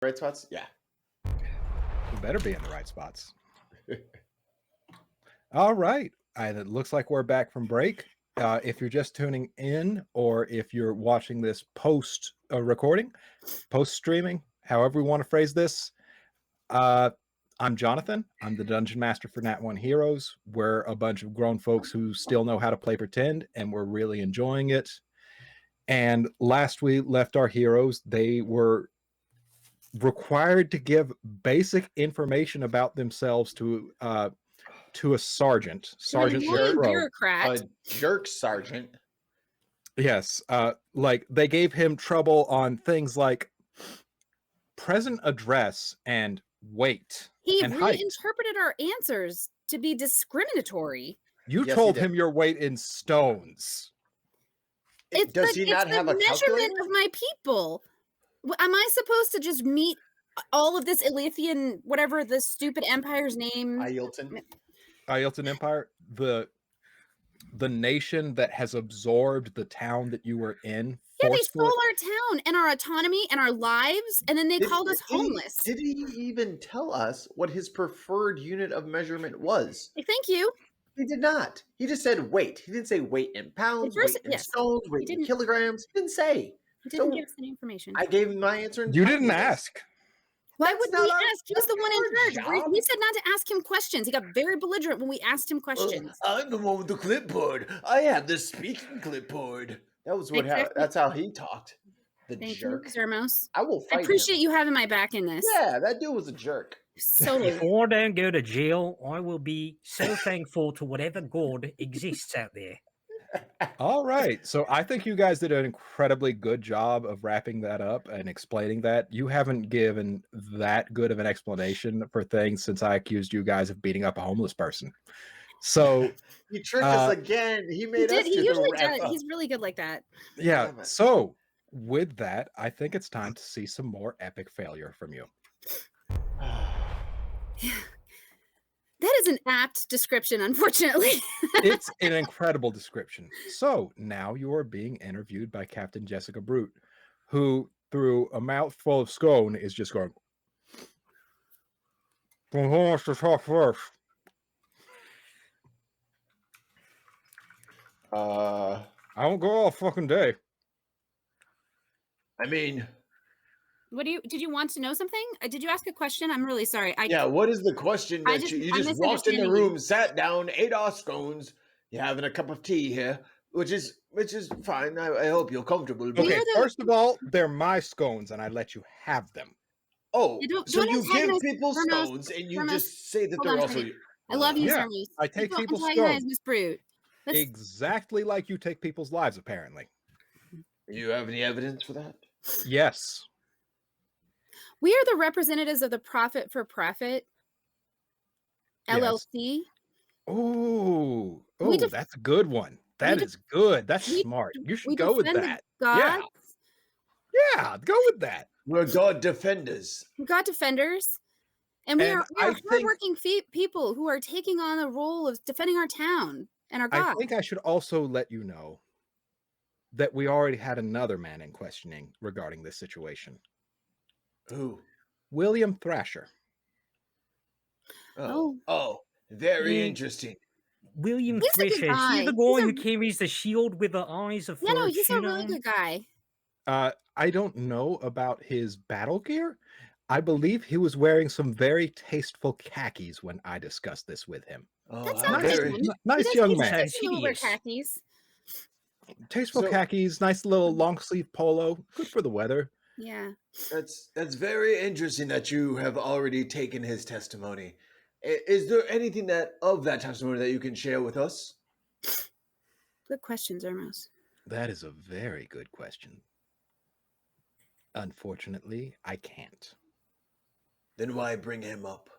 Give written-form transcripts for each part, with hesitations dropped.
Right spots? Yeah. We better be in the right spots. All right. And it looks like we're back from break. If you're just tuning in, or if you're watching this post recording, post streaming, however we want to phrase this, I'm Jonathan. I'm the Dungeon Master for Nat 1 Heroes. We're a bunch of grown folks who still know how to play pretend, and we're really enjoying it. And last we left our heroes, they were required to give basic information about themselves to a sergeant. Sergeant bureaucrat. A jerk sergeant. Yes. Like they gave him trouble on things like present address and weight. He and height. reinterpreted our answers to be discriminatory. You told him your weight in stones. Does he not have a measurement of my people? Am I supposed to just meet all of this Ilithian, whatever the stupid empire's name? Ielton Empire, the nation that has absorbed the town that you were in. Yeah, they stole our town and our autonomy and our lives, and then they called us homeless. Did he even tell us what his preferred unit of measurement was? Thank you. He did not. He just said weight. He didn't say weight in pounds, weight in stones, weight in kilograms. He didn't say. He didn't give us any information. I gave him my answer. You didn't ask. Why would we ask? He was the one in charge. We said not to ask him questions. He got very belligerent when we asked him questions. I'm the one with the clipboard. I have the speaking clipboard. That was what. That's how he talked. Thank jerk. You, Zermos. I will fight I appreciate you having my back in this. Yeah, that dude was a jerk. So if I don't go to jail, I will be so thankful to whatever god exists out there. All right. So I think you guys did an incredibly good job of wrapping that up and explaining that. You haven't given that good of an explanation for things since I accused you guys of beating up a homeless person. So he tricked us again. He made us. He usually does. He's really good like that. Yeah. So with that, I think it's time to see some more epic failure from you. That is an apt description, unfortunately. It's an incredible description. So now you are being interviewed by Captain Jessica Brute, who, through a mouthful of scone, is just going, "Who wants to talk first?" I won't go all fucking day. I mean... Did you want to know something? Did you ask a question? I'm really sorry. What is the question that you just walked in the room, sat down, ate our scones, you're having a cup of tea here, which is fine. I hope you're comfortable. Okay, first of all, they're my scones and I let you have them. Oh, so you give people scones and you just say that they're also... I love you, Zermos. I take people's scones. Exactly like you take people's lives, apparently. Do you have any evidence for that? Yes. We are the representatives of the Profit for Profit LLC. Oh, that's a good one. That is good. That's smart. You should go with that. Yeah, go with that. We're God defenders. We're God defenders. And we are hardworking people who are taking on the role of defending our town and our God. I think I should also let you know that we already had another man in questioning regarding this situation. Who? William Thrasher. Oh, very interesting. William Thrasher, is he the guy who carries the shield with the eyes of fortune? No, he's a really good guy. I don't know about his battle gear. I believe he was wearing some very tasteful khakis when I discussed this with him. That's nice young man. Khakis. Tasteful khakis, nice little long sleeve polo, good for the weather. Yeah. That's very interesting that you have already taken his testimony. Is there anything of that testimony that you can share with us? Good question, Zermos. That is a very good question. Unfortunately, I can't. Then why bring him up?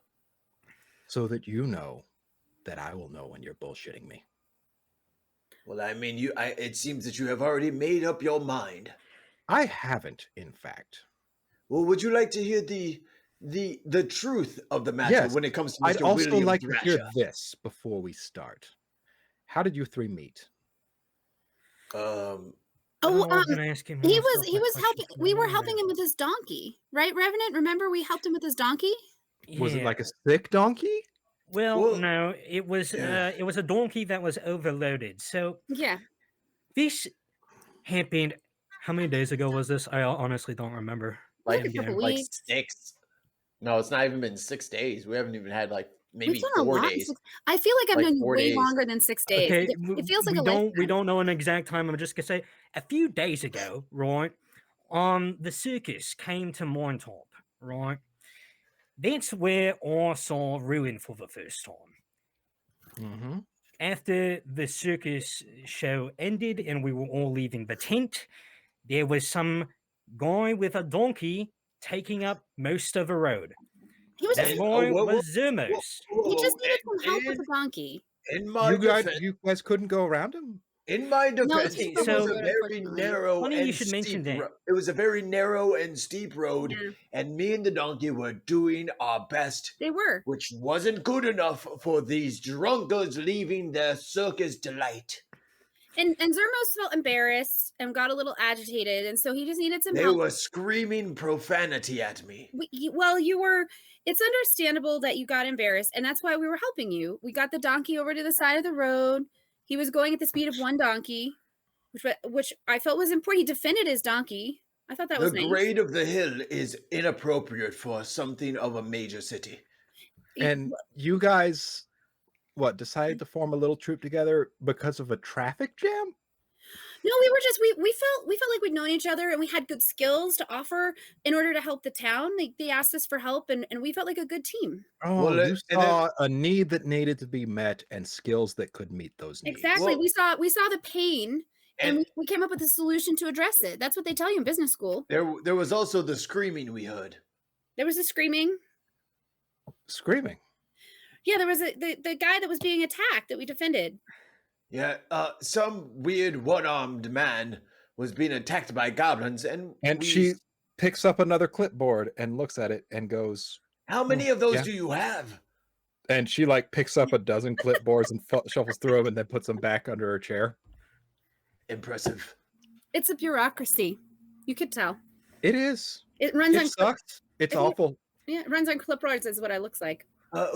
So that you know that I will know when you're bullshitting me. Well, I mean, it seems that you have already made up your mind. I haven't, in fact. Well, would you like to hear the truth of the matter when it comes to Mr. I'd also William like Thrasher? to hear this before we start. How did you three meet? Oh, I was gonna ask him. he was helping. We were helping him with his donkey, right, Revenant? Remember, we helped him with his donkey. Was it like a sick donkey? Well, no, it was a donkey that was overloaded. So yeah, this happened. How many days ago was this? I honestly don't remember. like a couple like weeks. 6. No, it's not even been 6 days. We haven't even had like maybe We've done 4 a lot. days. I feel like I've Like known you 4 way days. longer than 6 days. Okay, It feels like we don't know an exact time. I'm just gonna say a few days ago, right? The circus came to Montauk, right? That's where I saw Ruin for the first time. Mm-hmm. After the circus show ended and we were all leaving the tent, there was some guy with a donkey taking up most of the road. He was That just, guy was Zermos. he just needed some help with the donkey. In my You defense, guys couldn't go around him? in my defense, it's it the was road, a very unfortunately. narrow Funny you and should mention steep. that. It was a very narrow and steep road, Yeah. and me and the donkey were doing our best, They were. which wasn't good enough for these drunkards leaving their circus delight. And Zermos felt embarrassed and got a little agitated, and so he just needed some They help. were screaming profanity at me. You were. It's understandable that you got embarrassed, and that's why we were helping you. We got the donkey over to the side of the road. He was going at the speed of one donkey, which I felt was important. He defended his donkey. I thought that was The nice. grade of the hill is inappropriate for something of a major city. And you guys, decided to form a little troop together because of a traffic jam? No, we were just we felt like we'd known each other and we had good skills to offer in order to help the town. They asked us for help and we felt like a good team. Oh, Well, you saw a need that needed to be met and skills that could meet those needs. Exactly. Well, we saw the pain and we came up with a solution to address it. That's what they tell you in business school. There was also the screaming we heard. There was a screaming. Screaming. Yeah, there was the guy that was being attacked that we defended. Yeah, some weird one-armed man was being attacked by goblins, and she picks up another clipboard and looks at it and goes, "How many of those do you have?" And she picks up a dozen clipboards and shuffles through them and then puts them back under her chair. Impressive. It's a bureaucracy. You could tell. It is. It runs on. Sucks. It's awful. Yeah, it runs on clipboards is what it looks like.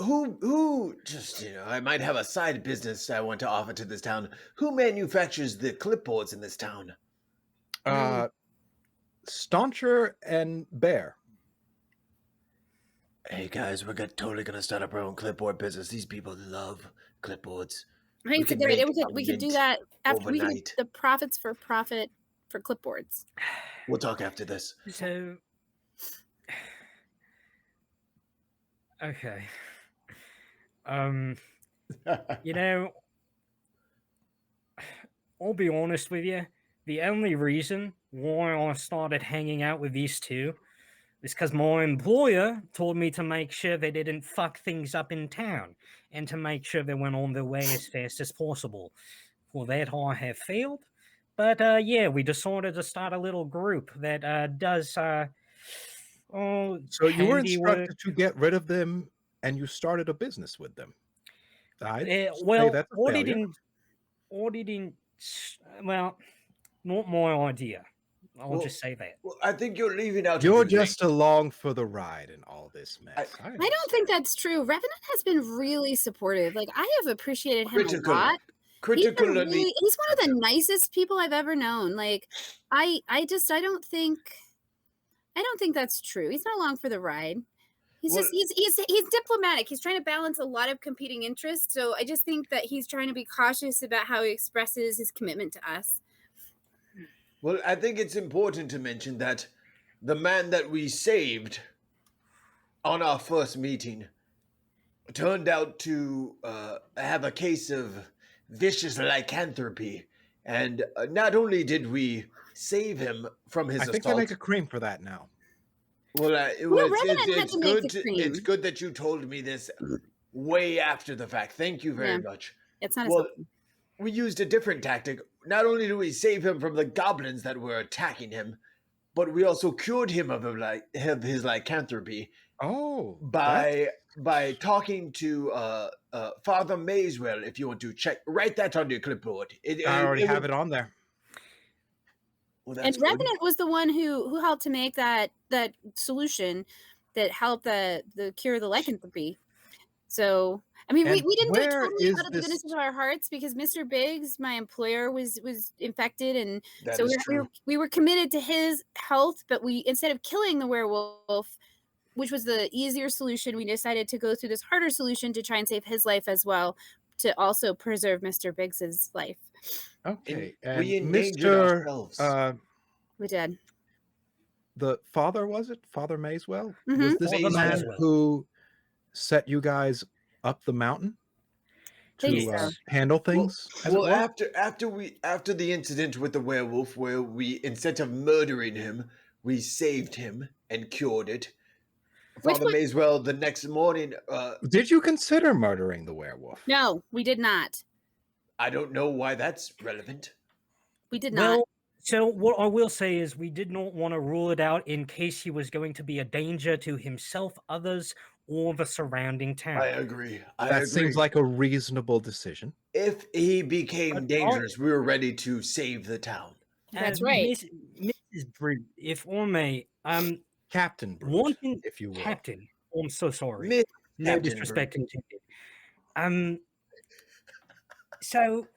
Who just, I might have a side business I want to offer to this town. Who manufactures the clipboards in this town? Stauncher and Bear. Hey guys, we're totally gonna start up our own clipboard business. These people love clipboards. I think we could do that after we overnight. the profits for clipboards. We'll talk after this. So, okay. I'll be honest with you. The only reason why I started hanging out with these two is because my employer told me to make sure they didn't fuck things up in town and to make sure they went on their way as fast as possible. For that, I have failed. But we decided to start a little group that does. So you were instructed to get rid of them, and you started a business with them. Not my idea. I'll just say that. Well, I think you're leaving out. You're just along for the ride in all this mess. I don't think that's true. Revenant has been really supportive. Like I have appreciated him a lot. He's one of the nicest people I've ever known. Like I don't think that's true. He's not along for the ride. He's diplomatic. He's trying to balance a lot of competing interests. So I just think that he's trying to be cautious about how he expresses his commitment to us. Well, I think it's important to mention that the man that we saved on our first meeting turned out to have a case of vicious lycanthropy. And not only did we save him from his assault... I think I make a cream for that now. Well, it's good that you told me this way after the fact. Thank you very much. It's not we used a different tactic. Not only did we save him from the goblins that were attacking him, but we also cured him of his lycanthropy. Oh, by talking to Father Mayswell. If you want to write that on your clipboard. I already have it on there. And Revenant was the one who helped to make that solution that helped the cure the lycanthropy. So I mean, we didn't do it totally out of the goodness of our hearts because Mr. Biggs, my employer, was infected, and so we were committed to his health. But we, instead of killing the werewolf, which was the easier solution, we decided to go through this harder solution to try and save his life as well, to also preserve Mr. Biggs's life. Okay, and we endangered ourselves. We did. The father, was it Father Mayswell? Mm-hmm. Was this the man who set you guys up the mountain to handle things? Well, after the incident with the werewolf, where we, instead of murdering him, we saved him and cured it. Father Mayswell, the next morning. Did you consider murdering the werewolf? No, we did not. I don't know why that's relevant. We did not. So what I will say is we did not want to rule it out in case he was going to be a danger to himself, others, or the surrounding town. I agree. That seems like a reasonable decision. If he became dangerous, we were ready to save the town. That's right. Mrs. Brute, if I may, Captain Brute, if you will. Captain, I'm so sorry. No disrespect intended. So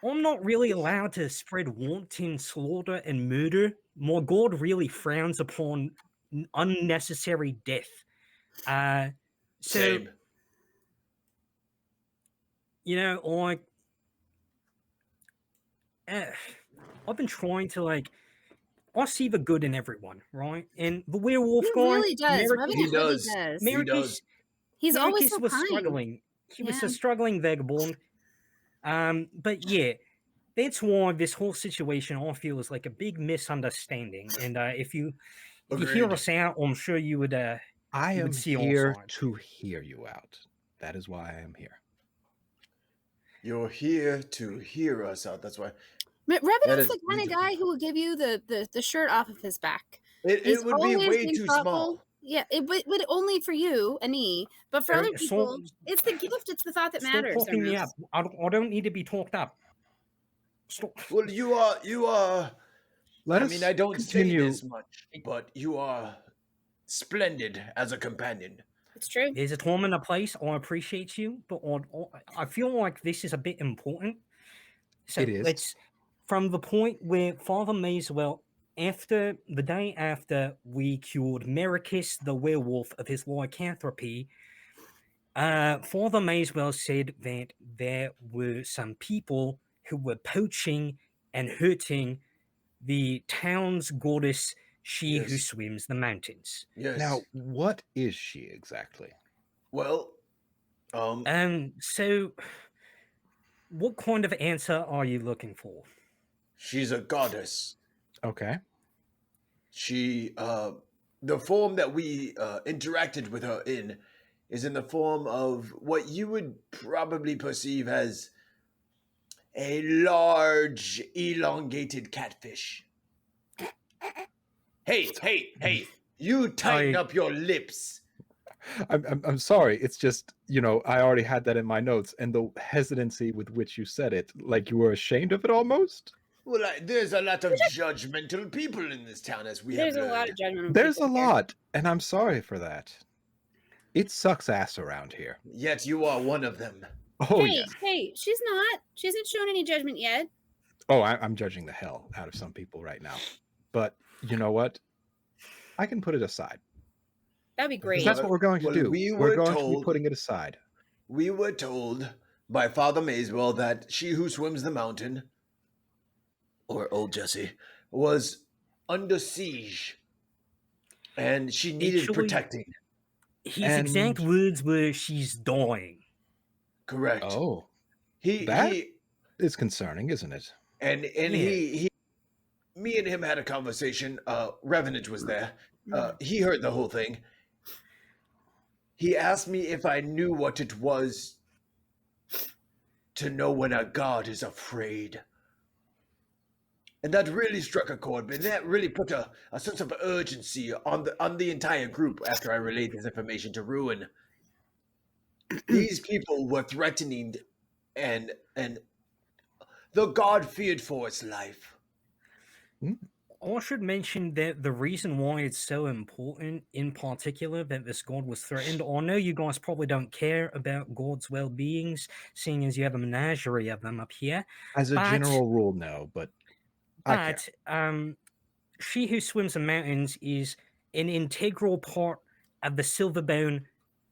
I'm not really allowed to spread wanton slaughter and murder. My God really frowns upon unnecessary death. Same. You know, like, I've been trying to, like, I see the good in everyone, right? And the werewolf guy, really does. He does. He's always so was kind. struggling. He was a struggling vagabond. But yeah, that's why this whole situation I feel is like a big misunderstanding. And if you hear us out, I'm sure you would. I am here to hear you out. That is why I am here. You're here to hear us out. That's why. Revenant's the kind of guy who will give you the shirt off of his back. It would be way too small. Yeah, it would only for you and me, but for other people, it's the gift. It's the thought that matters. Stop talking me up. I don't need to be talked up. Stop. Well, you are. I don't say this much, but you are splendid as a companion. It's true. There's a time and a place. I appreciate you, but I feel like this is a bit important. So it is. Let's, from the point where Father Mayswell, after the day after we cured Mericus, the werewolf, of his lycanthropy, Father Mayswell said that there were some people who were poaching and hurting the town's goddess, she who swims the mountains. Yes. Now, what is she exactly? Well, so what kind of answer are you looking for? She's a goddess. Okay. She, the form that we interacted with her in is in the form of what you would probably perceive as a large, elongated catfish. Hey, you tighten up your lips. I'm sorry. It's just, I already had that in my notes, and the hesitancy with which you said it, like you were ashamed of it almost. Well, there's a lot of judgmental people in this town, as we have learned. There's a lot of judgmental There's people a lot, and I'm sorry for that. It sucks ass around here. Yet you are one of them. Oh, yes. Hey, she's not. She hasn't shown any judgment yet. Oh, I'm judging the hell out of some people right now. But you know what? I can put it aside. That'd be great. That's what we're going to do. We're going to be putting it aside. We were told by Father Mayswell that she who swims the mountain, or old Jessie, was under siege, and she needed protecting. His exact words were, "She's dying." Correct. Oh, that is concerning, isn't it? And he, me and him had a conversation. Revenant was there. He heard the whole thing. He asked me if I knew what it was to know when a god is afraid. And that really struck a chord, but that really put a sense of urgency on the entire group after I relayed this information to Ruin. These people were threatening, and the god feared for its life. I should mention that the reason why it's so important, in particular, that this god was threatened. I know you guys probably don't care about gods' well-beings, seeing as you have a menagerie of them up here. As a general rule, no, but I care. She Who Swims in Mountains is an integral part of the Silverbone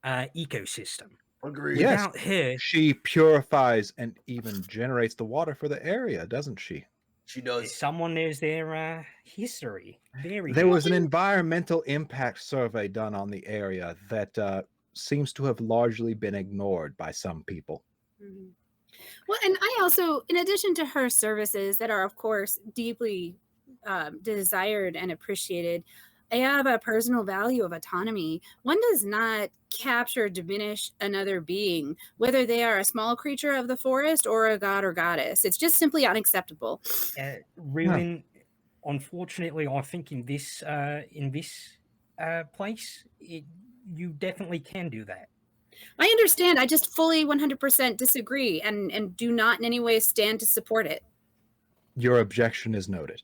ecosystem. Agreed. Without her, she purifies and even generates the water for the area, doesn't she? She does. Someone knows their history. There was an environmental impact survey done on the area that seems to have largely been ignored by some people. Mm-hmm. Well, and I also, in addition to her services that are, of course, deeply desired and appreciated, I have a personal value of autonomy. One does not capture or diminish another being, whether they are a small creature of the forest or a god or goddess. It's just simply unacceptable. Ruin, unfortunately, I think in this place, you definitely can do that. I understand. I just fully 100% disagree and do not in any way stand to support it. Your objection is noted.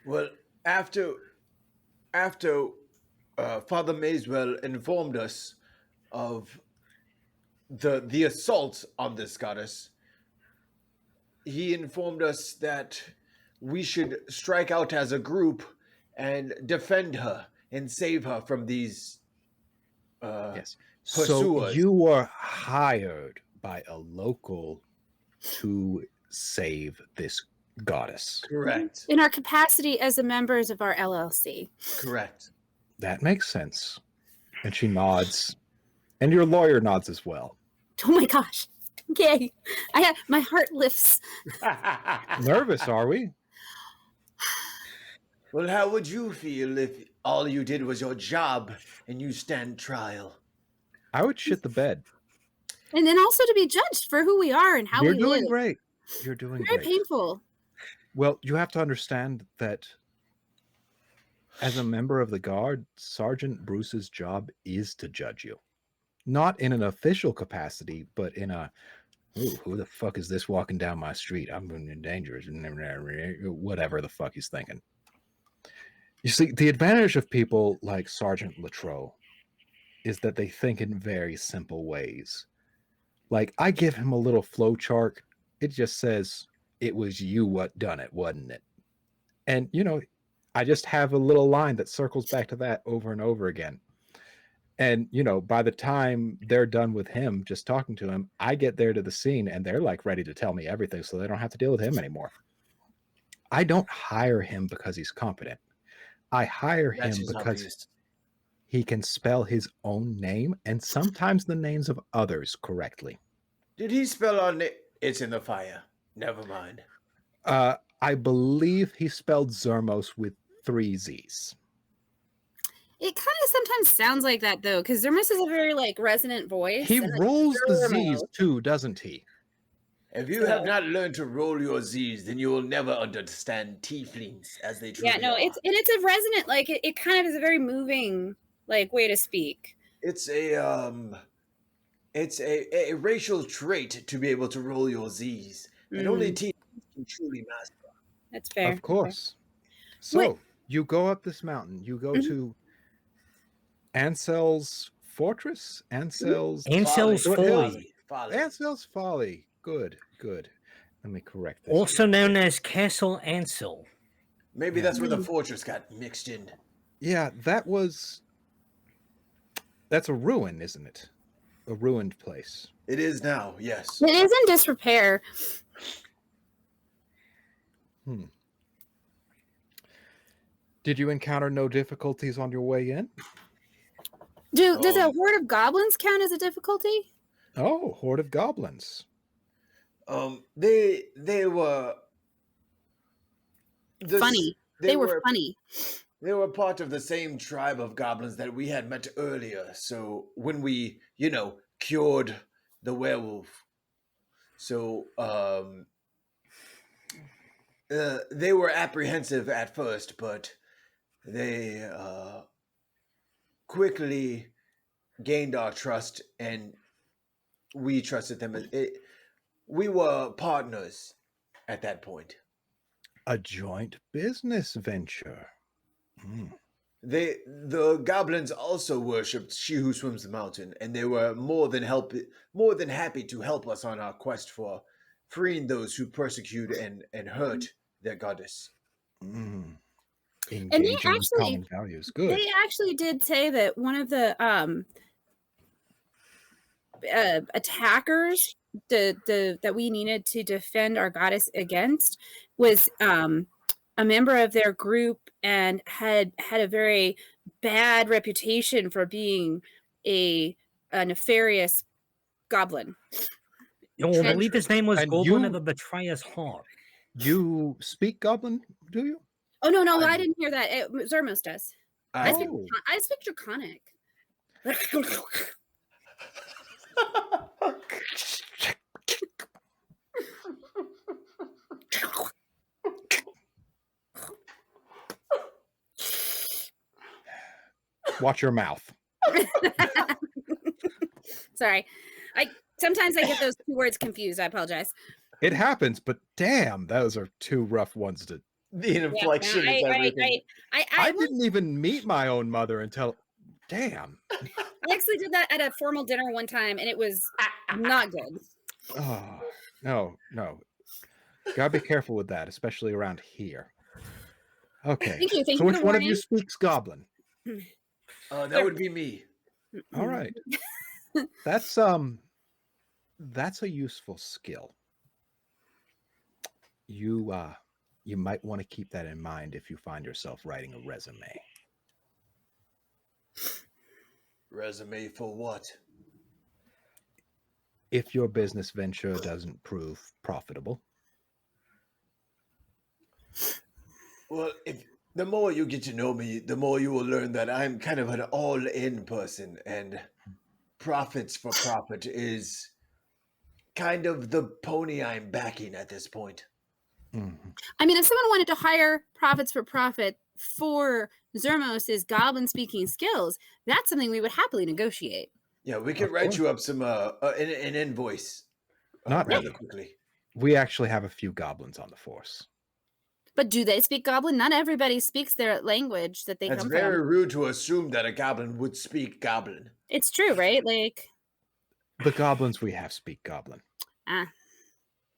Well, after Father Mayswell informed us of the assault on this goddess, he informed us that we should strike out as a group and defend her and save her from these yes. pursuers. So you were hired by a local to save this goddess. Correct. In our capacity as the members of our LLC. Correct. That makes sense. And she nods. And your lawyer nods as well. Oh my gosh. Yay. My heart lifts. Nervous, are we? Well, how would you feel if all you did was your job and you stand trial? I would shit the bed. And then also to be judged for who we are and how You're we doing live. great. You're doing Very great. painful. Well, you have to understand that as a member of the guard, Sergeant Bruce's job is to judge you. Not in an official capacity, but in a, ooh, who the fuck is this walking down my street? I'm in danger. Whatever the fuck he's thinking. You see, the advantage of people like Sergeant Latrobe is that they think in very simple ways. Like, I give him a little flow chart. It just says, it was you what done it, wasn't it? And, I just have a little line that circles back to that over and over again. And, by the time they're done with him, just talking to him, I get there to the scene and they're like ready to tell me everything so they don't have to deal with him anymore. I don't hire him because he's competent. I hire him because he can spell his own name and sometimes the names of others correctly. Did he spell our name? It's in the fire. Never mind. I believe he spelled Zermos with 3 Z's. It kind of sometimes sounds like that, though, because Zermos is a very, resonant voice. He rolls the Z's, too, doesn't he? If you have not learned to roll your Z's, then you will never understand tieflings as they truly are. Yeah, no, it's a resonant, it kind of is a very moving, way to speak. It's a racial trait to be able to roll your Z's. And only tieflings can truly master. That's fair. Of course. So, you go up this mountain. You go to Ansel's Fortress? Ansel's Folly. Ansel's Folly. Good. Let me correct this. Also known as Castle Ansel. Maybe that's where the fortress got mixed in. Yeah, that's a ruin, isn't it? A ruined place. It is now, yes. It is in disrepair. Did you encounter no difficulties on your way in? Does a horde of goblins count as a difficulty? Oh, horde of goblins. They were funny. They were funny. They were part of the same tribe of goblins that we had met earlier. So when we, cured the werewolf, so they were apprehensive at first, but they quickly gained our trust, and we trusted them. We were partners at that point. A joint business venture. Mm. The goblins also worshipped She Who Swims the Mountain, and they were more than happy to help us on our quest for freeing those who persecute and hurt their goddess. Mm. And Engaging with common values. Good. They actually did say that one of the attackers that we needed to defend our goddess against was a member of their group and had a very bad reputation for being a nefarious goblin. I believe his name was And Goblin you- of the Betrayer's Heart. You speak Goblin, do you? Oh no, I didn't hear that. Zermos does. I speak Draconic. Watch your mouth. Sorry. Sometimes I get those two words confused. I apologize. It happens, but damn, those are two rough ones to. The inflection is everything. I didn't even meet my own mother until. Damn. I actually did that at a formal dinner one time, and it was not good. Oh, no. Gotta be careful with that, especially around here. Okay. Thank you. So which one of you speaks Goblin? That would be me. All right. That's a useful skill. You might want to keep that in mind if you find yourself writing a resume. Resume for what? If your business venture doesn't prove profitable. Well, if the more you get to know me, the more you will learn that I'm kind of an all-in person, and profits for profit is kind of the pony I'm backing at this point. Mm-hmm. I mean, if someone wanted to hire profits for profit for Zermos' goblin speaking skills, that's something we would happily negotiate. Yeah, we could write you up some an invoice. Not rather really. quickly. We actually have a few goblins on the force. But do they speak Goblin? Not everybody speaks their language that they That's come very from. rude to assume that a goblin would speak Goblin. It's true, right? Like the goblins we have speak Goblin.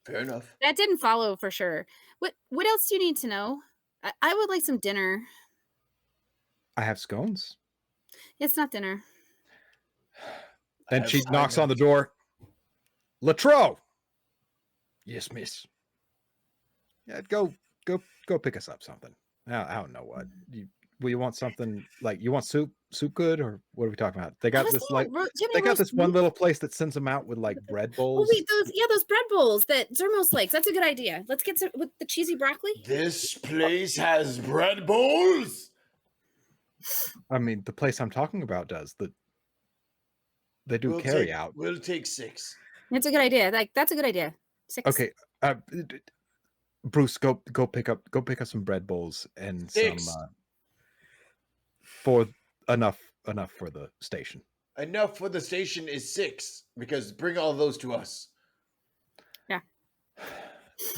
Fair enough. That didn't follow for sure. What else do you need to know? I would like some dinner. I have scones. It's not dinner. Then she knocks on the door. Latro. Yes, miss. Yeah, go pick us up something. I don't know what. You want something like you want soup good, or what are we talking about? They got this one little place that sends them out with like bread bowls. Oh wait, those bread bowls that Zermos likes. That's a good idea. Let's get some with the cheesy broccoli. This place has bread bowls. I mean, the place I'm talking about does. They do carry out. We'll take 6. That's a good idea. That's a good idea. 6. Okay, Bruce, go pick up some bread bowls and 6. some for enough for the station. Enough for the station is 6 because bring all those to us. Yeah.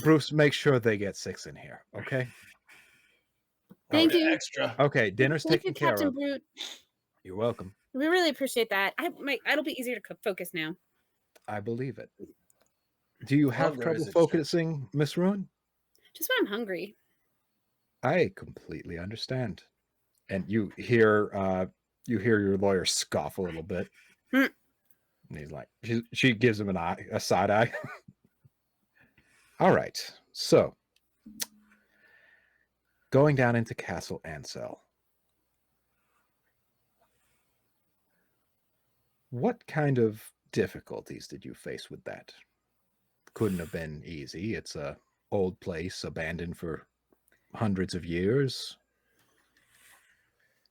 Bruce, make sure they get 6 in here, okay? Thank you. Extra. Okay, dinner's taken care Captain of. Brute. You're welcome. We really appreciate that. It'll be easier to focus now. I believe it. Do you have Hunger trouble is a focusing, Miss Ruin? Just when I'm hungry. I completely understand. And you hear your lawyer scoff a little bit. And he's like, she gives him a side eye. All right. So going down into Castle Ansel. What kind of difficulties did you face with that? Couldn't have been easy. It's a old place abandoned for hundreds of years.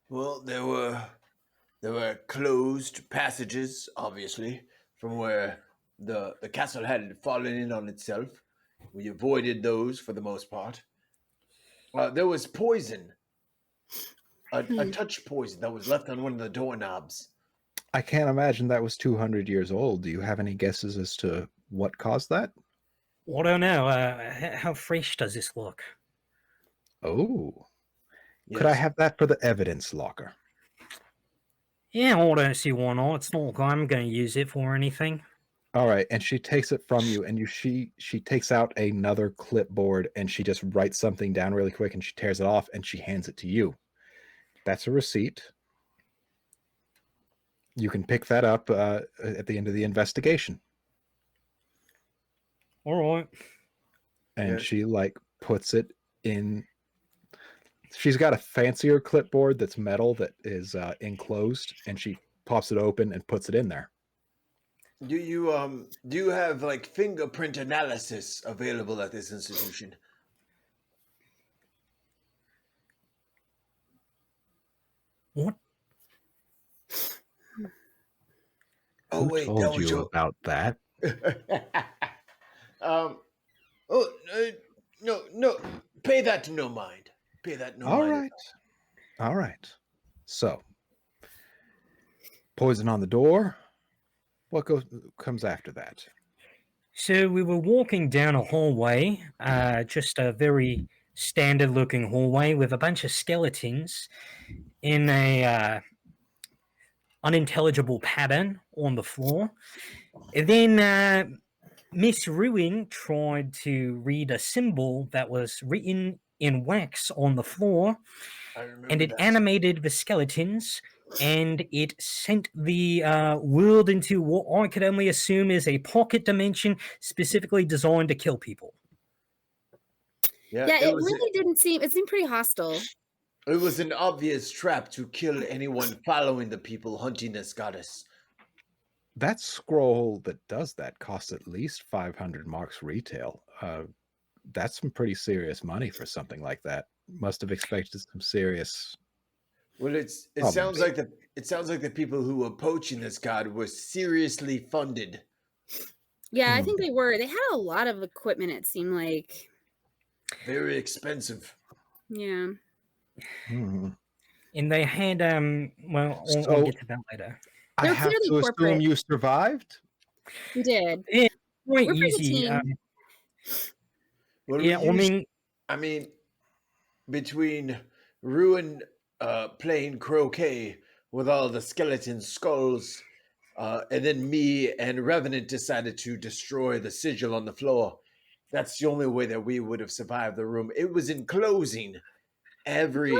Well, there were closed passages, obviously, from where the castle had fallen in on itself. We avoided those for the most part. There was poison, a touch poison that was left on one of the doorknobs. I can't imagine that was 200 years old. Do you have any guesses as to what caused that? I don't know. How fresh does this look? Oh. Yes. Could I have that for the evidence locker? Yeah, I don't see why not. It's not like I'm going to use it for anything. All right, and she takes it from you, and she takes out another clipboard, and she just writes something down really quick, and she tears it off, and she hands it to you. That's a receipt. You can pick that up at the end of the investigation. All right. And Yes. she like puts it in. She's got a fancier clipboard that's metal that is enclosed, and she pops it open and puts it in there. Do you have like fingerprint analysis available at this institution? What? Oh Who wait, told that was you your. about that? Oh, no. Pay that no mind. Pay that no All mind. right. All right. So, poison on the door. What comes after that? So we were walking down a hallway, just a very standard-looking hallway with a bunch of skeletons in a unintelligible pattern on the floor. And then Miss Ruin tried to read a symbol that was written in wax on the floor, I remember and it that. animated the skeletons, and it sent the world into what I could only assume is a pocket dimension specifically designed to kill people. Yeah, it really didn't seem. It seemed pretty hostile. It was an obvious trap to kill anyone following the people hunting this goddess. That scroll that does that costs at least 500 marks retail. That's some pretty serious money for something like that. Must have expected some serious. Well, it sounds like the people who were poaching this god were seriously funded. Yeah, I think they were. They had a lot of equipment. It seemed like very expensive. Yeah. Hmm. And they had well, I'll get to that later. I have to assume you survived. We did. Yeah, quite We're pretty easy. Well, yeah, I mean, between Ruin playing croquet with all the skeleton skulls, and then me and Revenant decided to destroy the sigil on the floor. That's the only way that we would have survived the room. It was enclosing every,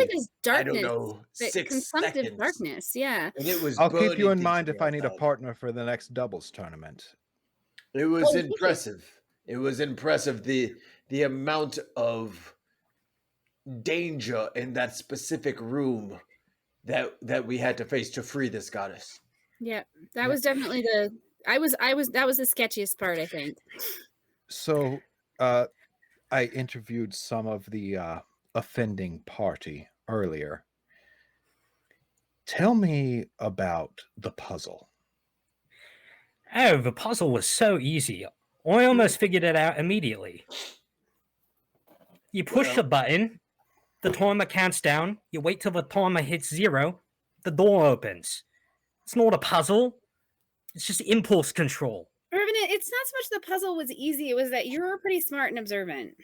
I don't know, 6 seconds. Darkness, yeah. And it was. I'll keep you in mind if I need a partner for the next doubles tournament. It was impressive. It was impressive the amount of danger in that specific room that we had to face to free this goddess. Yeah, that was definitely that was the sketchiest part, I think. So, I interviewed some of the offending party earlier. Tell me about the puzzle. Oh, the puzzle was so easy. I almost figured it out immediately. You push the button, the timer counts down, you wait till the timer hits 0, the door opens. It's not a puzzle. It's just impulse control. Revenant, it's not so much the puzzle was easy, it was that you were pretty smart and observant.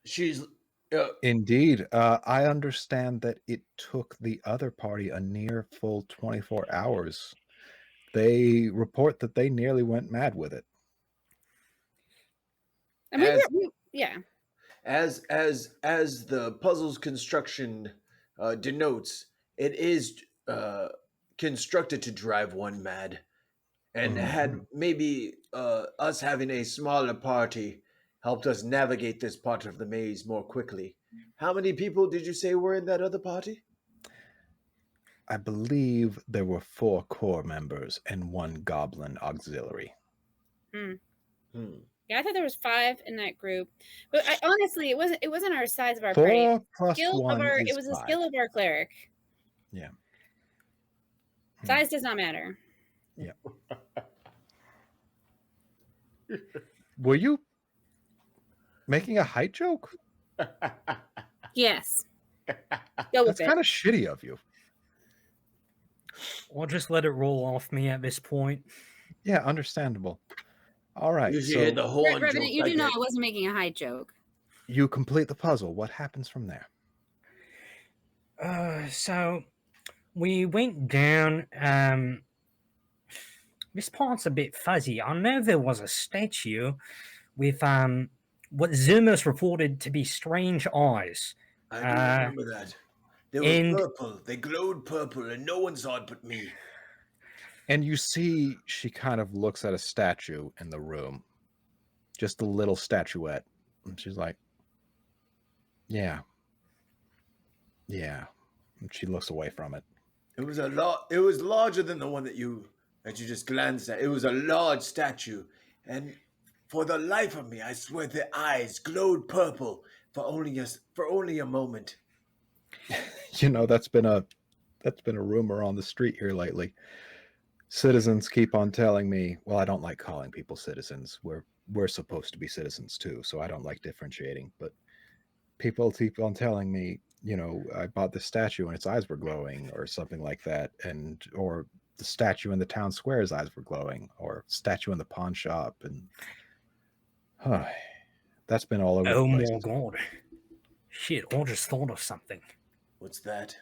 She's indeed. I understand that it took the other party a near full 24 hours. They report that they nearly went mad with it. I mean, yeah. As the puzzle's construction denotes, it is constructed to drive one mad. And had maybe us having a smaller party helped us navigate this part of the maze more quickly. How many people did you say were in that other party? I believe there were 4 core members and 1 goblin auxiliary. Yeah, I thought there was 5 in that group, but honestly, it wasn't our size of our 4 party. plus 1 is it was 5. the skill of our cleric. Yeah. Size does not matter. Yeah. Were you making a height joke? Yes. Go with That's kind of shitty of you. I'll just let it roll off me at this point. Yeah, understandable. All right. You hit the horn. Revenant, you do know I wasn't making a height joke. You complete the puzzle. What happens from there? So we went down. This part's a bit fuzzy. I know there was a statue with what Zumos reported to be strange eyes. I do remember that. They were and- purple. They glowed purple, and no one saw it but me. And you see she kind of looks at a statue in the room. Just a little statuette. And she's like, yeah. Yeah. And she looks away from it. It was a lot. It was larger than the one that you just glanced at. It was a large statue, and for the life of me, I swear the eyes glowed purple for only a moment. You know, that's been a rumor on the street here lately. Citizens keep on telling me, well, I don't like calling people citizens. We're supposed to be citizens too, so I don't like differentiating. But people keep on telling me, you know, I bought this statue and its eyes were glowing, or something like that, or the statue in the town square's eyes were glowing, or statue in the pawn shop, and that's been all over. Oh the place. my god! Shit! I just thought of something. What's that?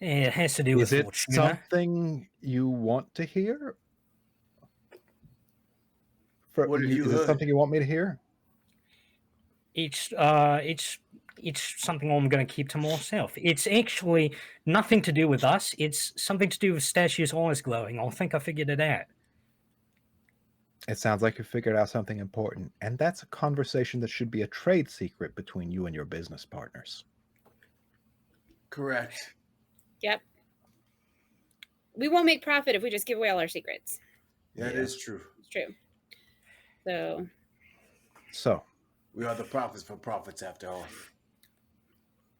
Yeah, it has to do with Is it Fortuna. something you want to hear? What have you is heard? it something you want me to hear? It's something I'm going to keep to myself. It's actually nothing to do with us. It's something to do with Statue's eyes glowing. I think I figured it out. It sounds like you figured out something important, and that's a conversation that should be a trade secret between you and your business partners. Correct. Yep. We won't make profit if we just give away all our secrets. That is true. It's true. So, we are the prophets for profits, after all.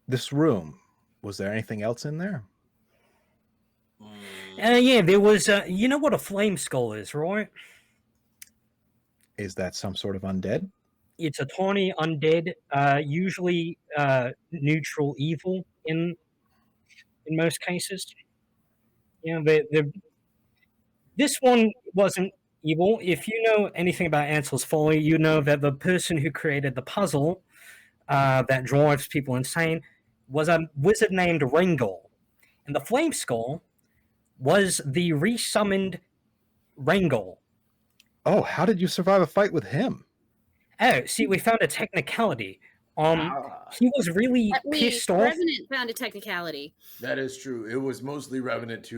This room, was there anything else in there? Yeah, there was. You know what a flame skull is, right? Is that some sort of undead? It's a tawny undead, usually neutral evil in most cases. You know, this one wasn't evil. If you know anything about Ansel's Folly, you know that the person who created the puzzle that drives people insane was a wizard named Rangol. And the Flame Skull was the resummoned Rangol. Oh, how did you survive a fight with him? Oh, see, we found a technicality. He was really pissed off. Revenant found a technicality. That is true. It was mostly Revenant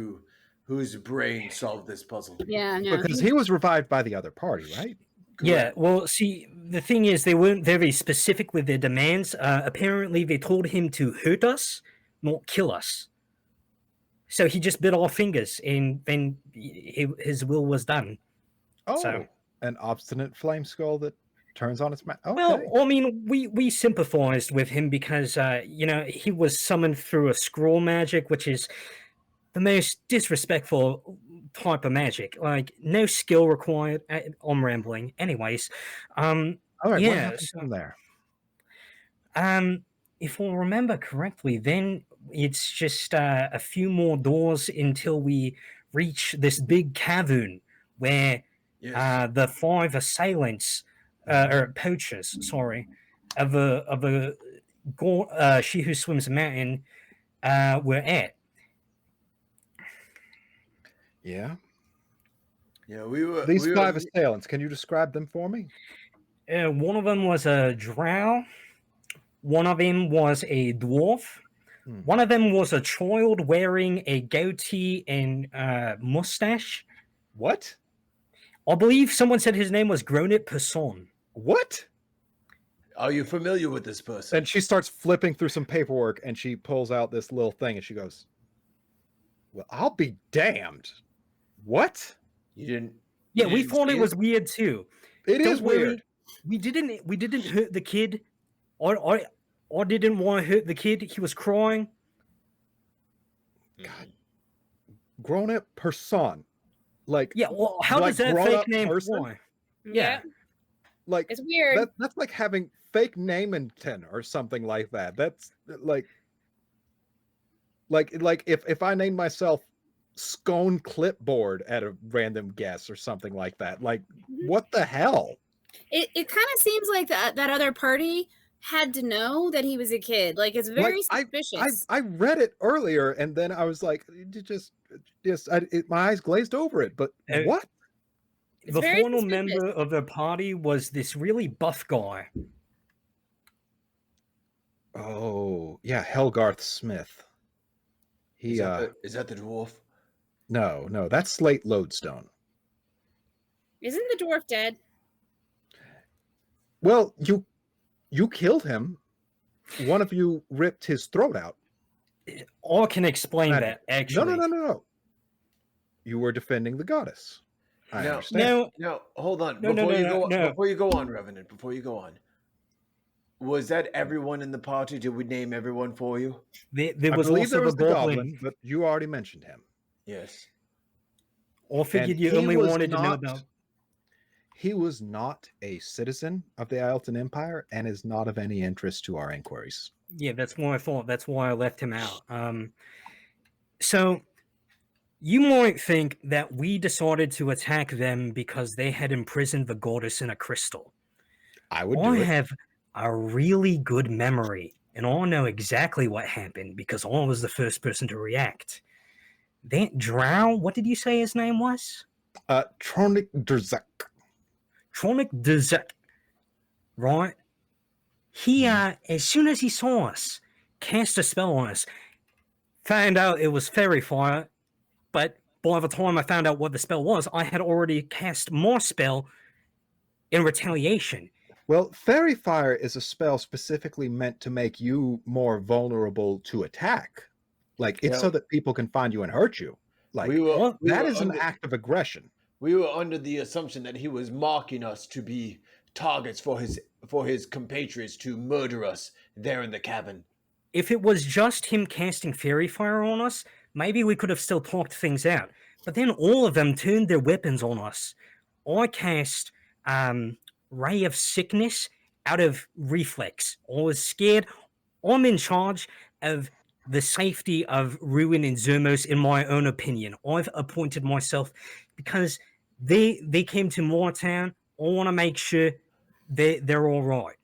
whose brain solved this puzzle. Yeah, no. Because he was revived by the other party, right? Yeah, well, see, the thing is, they weren't very specific with their demands. Apparently, they told him to hurt us, not kill us. So he just bit our fingers, and then his will was done. Oh, So- an obstinate flame skull that turns on its mouth. Okay. Well, I mean, we sympathized with him because, you know, he was summoned through a scroll magic, which is the most disrespectful type of magic. Like, no skill required. I'm rambling. Anyways, all right, what yeah, happened so- from there? if I remember correctly, then it's just a few more doors until we reach this big cavern where Yes. the 5 assailants, or poachers, sorry, of a she who swims the mountain, were at. Yeah. Yeah, we were. These we 5 were, assailants, can you describe them for me? One of them was a drow. One of them was a dwarf. Hmm. One of them was a child wearing a goatee and mustache. What? I believe someone said his name was Gronit Person. What? Are you familiar with this person? And she starts flipping through some paperwork, and she pulls out this little thing, and she goes, "Well, I'll be damned. What? You didn't. Yeah, you we didn't thought see it was weird too. It is Don't worry, weird." We didn't hurt the kid. I didn't want to hurt the kid. He was crying. God. Grown-up person. Like, Yeah, well, how Like does that grown-up fake name person? fly? Yeah. like It's weird. that's like having fake Namenton or something like that. That's like if I named myself Scone Clipboard at a random guess or something like that. Like, Mhm. what the hell? It kind of seems like that other party had to know that he was a kid. Like, it's very suspicious. I read it earlier, and then I was like, my eyes glazed over it. But what? The final member of the party was this really buff guy. Oh, yeah, Helgarth Smith. Is that the dwarf? No, that's Slate Lodestone. Isn't the dwarf dead? Well, you killed him. One of you ripped his throat out. I can explain that, actually. No. You were defending the goddess. I understand. No, hold on. Before you go on, Revenant, before you go on. Was that everyone in the party? Did we name everyone for you? There was also the goblin, but you already mentioned him. Yes. I figured you only wanted to know about. He was not a citizen of the Ialtan Empire and is not of any interest to our inquiries. Yeah, that's what I thought. That's why I left him out. So you might think that we decided to attack them because they had imprisoned the goddess in a crystal. I would I have a really good memory, and I know exactly what happened because I was the first person to react. That drow, what did you say his name was? Tronic Derzek. Tronic Derzek. Right? He, as soon as he saw us, cast a spell on us. Found out it was fairy fire, but by the time I found out what the spell was, I had already cast more spell in retaliation. Well, Fairy Fire is a spell specifically meant to make you more vulnerable to attack. Like, it's so that people can find you and hurt you. Like, that is an act of aggression. We were under the assumption that he was marking us to be targets for his compatriots to murder us there in the cabin. If it was just him casting Fairy Fire on us, maybe we could have still talked things out. But then all of them turned their weapons on us. I cast Ray of Sickness out of reflex. I was scared. I'm in charge of the safety of Ruin and Zermos, in my own opinion. I've appointed myself because they came to my town. I want to make sure they're all right.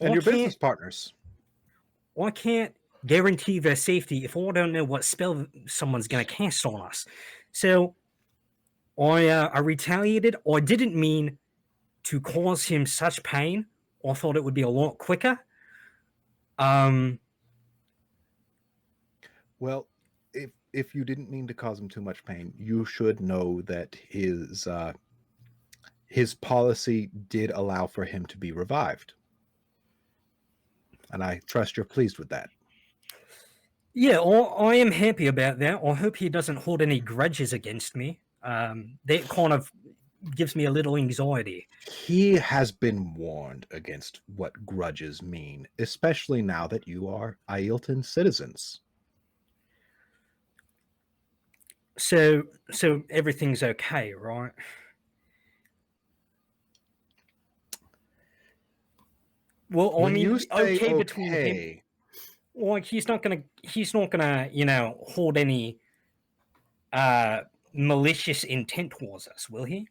And your business partners. I can't guarantee their safety if I don't know what spell someone's going to cast on us. So I retaliated. I didn't mean to cause him such pain. I thought it would be a lot quicker. Well, if you didn't mean to cause him too much pain, you should know that his policy did allow for him to be revived. And I trust you're pleased with that. Yeah, I am happy about that. I hope he doesn't hold any grudges against me. That kind of gives me a little anxiety. He has been warned against what grudges mean, especially now that you are Ialtan citizens. So everything's okay, right? Well, I mean, okay between him. Like, he's not gonna, hold any malicious intent towards us, will he?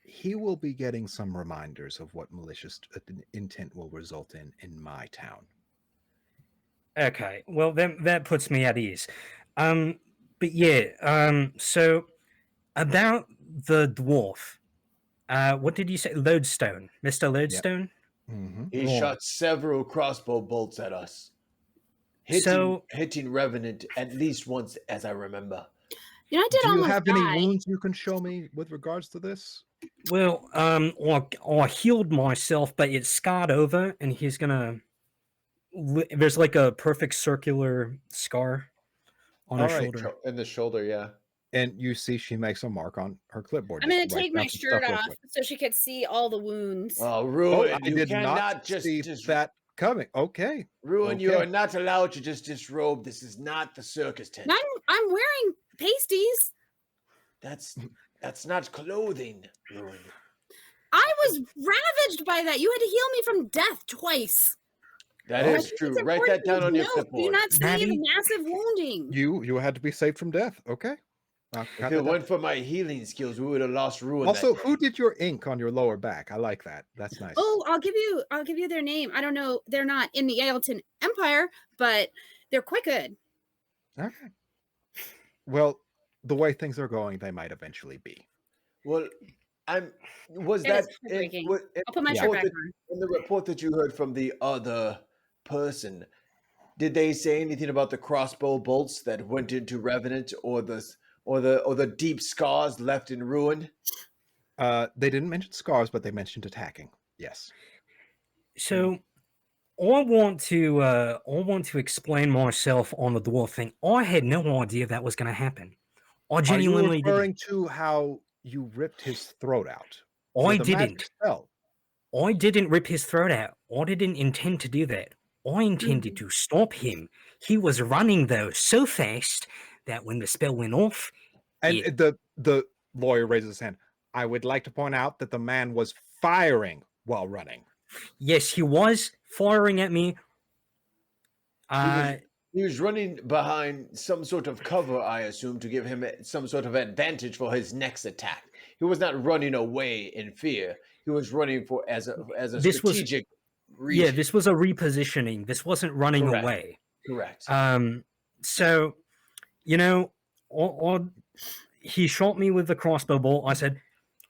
He will be getting some reminders of what malicious intent will result in my town. Okay, well, then that puts me at ease. But yeah, so about the dwarf, what did you say? Lodestone, Mr. Lodestone? Yep. Mm-hmm. He shot several crossbow bolts at us. Hitting Revenant at least once, as I remember. You know, I did Do you almost have die. any wounds you can show me with regards to this? Well, I healed myself, but it's scarred over, and he's gonna. There's like a perfect circular scar on her shoulder. In the shoulder, yeah. And you see she makes a mark on her clipboard. I'm going to take my shirt off so she could see all the wounds. Oh, Ruin, I did not see that coming. Okay. Ruin, you are not allowed to just disrobe. This is not the circus tent. I'm wearing pasties. That's not clothing, Ruin. I was ravaged by that. You had to heal me from death twice. That is true. Write that down on your clipboard. Do not see the massive wounding. You had to be saved from death. Okay. If it weren't for my healing skills, we would have lost Ruin. Also, who did your ink on your lower back? I like that. That's nice. Oh, I'll give you their name. I don't know. They're not in the Ailton Empire, but they're quite good. Okay. Well, the way things are going, they might eventually be. Well, was It is that heartbreaking. I'll put my shirt back on. in the report that you heard from the other person? Did they say anything about the crossbow bolts that went into Revenant, or the deep scars left in Ruin? They didn't mention scars, but they mentioned attacking. Yes. So I want to explain myself on the dwarf thing. I had no idea that was going to happen. I genuinely Are you referring didn't. to how you ripped his throat out? I didn't. Spell? I didn't rip his throat out. I didn't intend to do that. I intended to stop him. He was running though so fast that when the spell went off, and the lawyer raises his hand. I would like to point out that the man was firing while running. Yes, he was firing at me. He was running behind some sort of cover, I assume, to give him some sort of advantage for his next attack. He was not running away in fear. He was running as a strategic reason. Yeah, this was a repositioning. This wasn't running away. Correct. So, he shot me with the crossbow bolt. I said,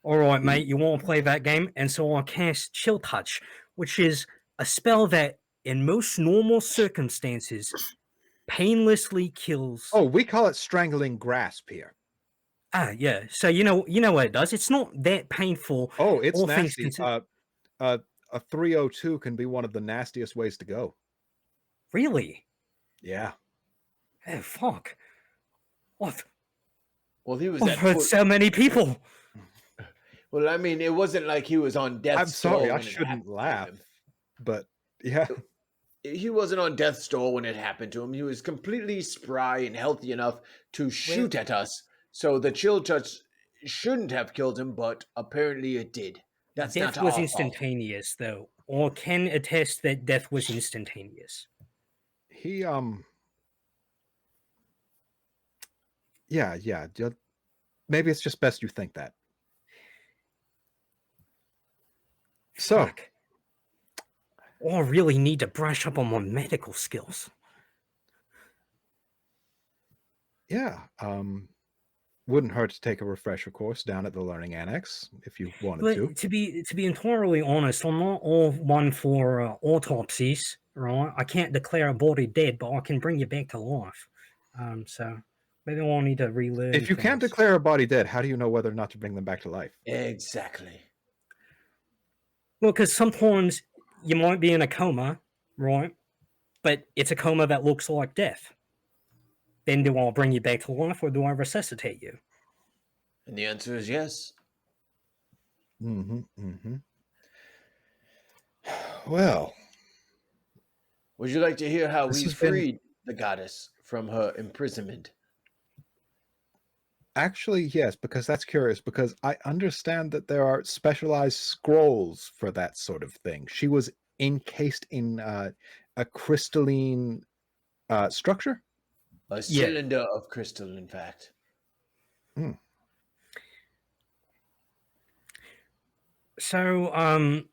all right, mate, you want to play that game? And so I cast Chill Touch, which is a spell that, in most normal circumstances, painlessly kills. Oh, we call it strangling grasp here. Yeah. So you know what it does. It's not that painful. Oh, it's nasty. A 302 can be one of the nastiest ways to go. Really? Yeah. Oh fuck! What? Well, he was. I've hurt so many people. Well, I mean, it wasn't like he was on death's door. I'm sorry, I shouldn't laugh, but yeah. He wasn't on death's door when it happened to him. He was completely spry and healthy enough to shoot at us. So the chill touch shouldn't have killed him, but apparently it did. That's death not was our instantaneous, though. Or can attest that death was instantaneous. He yeah. Maybe it's just best you think that. So, fuck. I really need to brush up on my medical skills. Yeah. Wouldn't hurt to take a refresher course down at the Learning Annex if you wanted to. To be entirely honest, I'm not all one for autopsies, right? I can't declare a body dead, but I can bring you back to life. So maybe I'll need to relearn. If you can't declare a body dead, how do you know whether or not to bring them back to life? Exactly. Well, because sometimes you might be in a coma, right? But it's a coma that looks like death. Then do I bring you back to life or do I resuscitate you? And the answer is yes. Well. Would you like to hear how we freed the goddess from her imprisonment? Actually, yes, because that's curious, because I understand that there are specialized scrolls for that sort of thing. She was encased in a crystalline structure? A cylinder of crystal, in fact. So,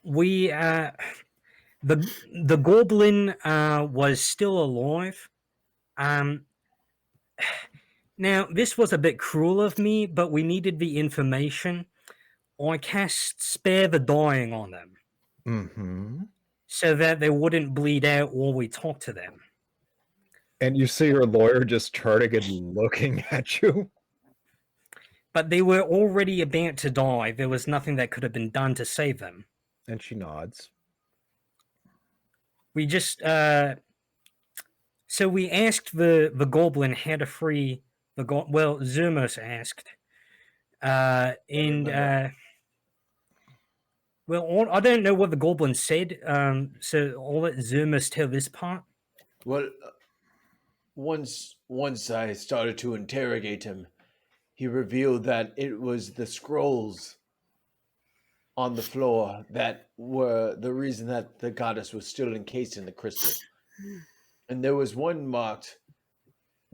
we the goblin was still alive. Now this was a bit cruel of me, but we needed the information. I cast Spare the Dying on them, so that they wouldn't bleed out while we talked to them. And you see your lawyer just turning and looking at you. But they were already about to die. There was nothing that could have been done to save them. And she nods. We just so we asked the goblin how to free the well, Zermos asked. Well, I don't know what the goblin said. So I'll let Zermos tell this part. Well, once I started to interrogate him, he revealed that it was the scrolls on the floor that were the reason that the goddess was still encased in the crystal. And there was one marked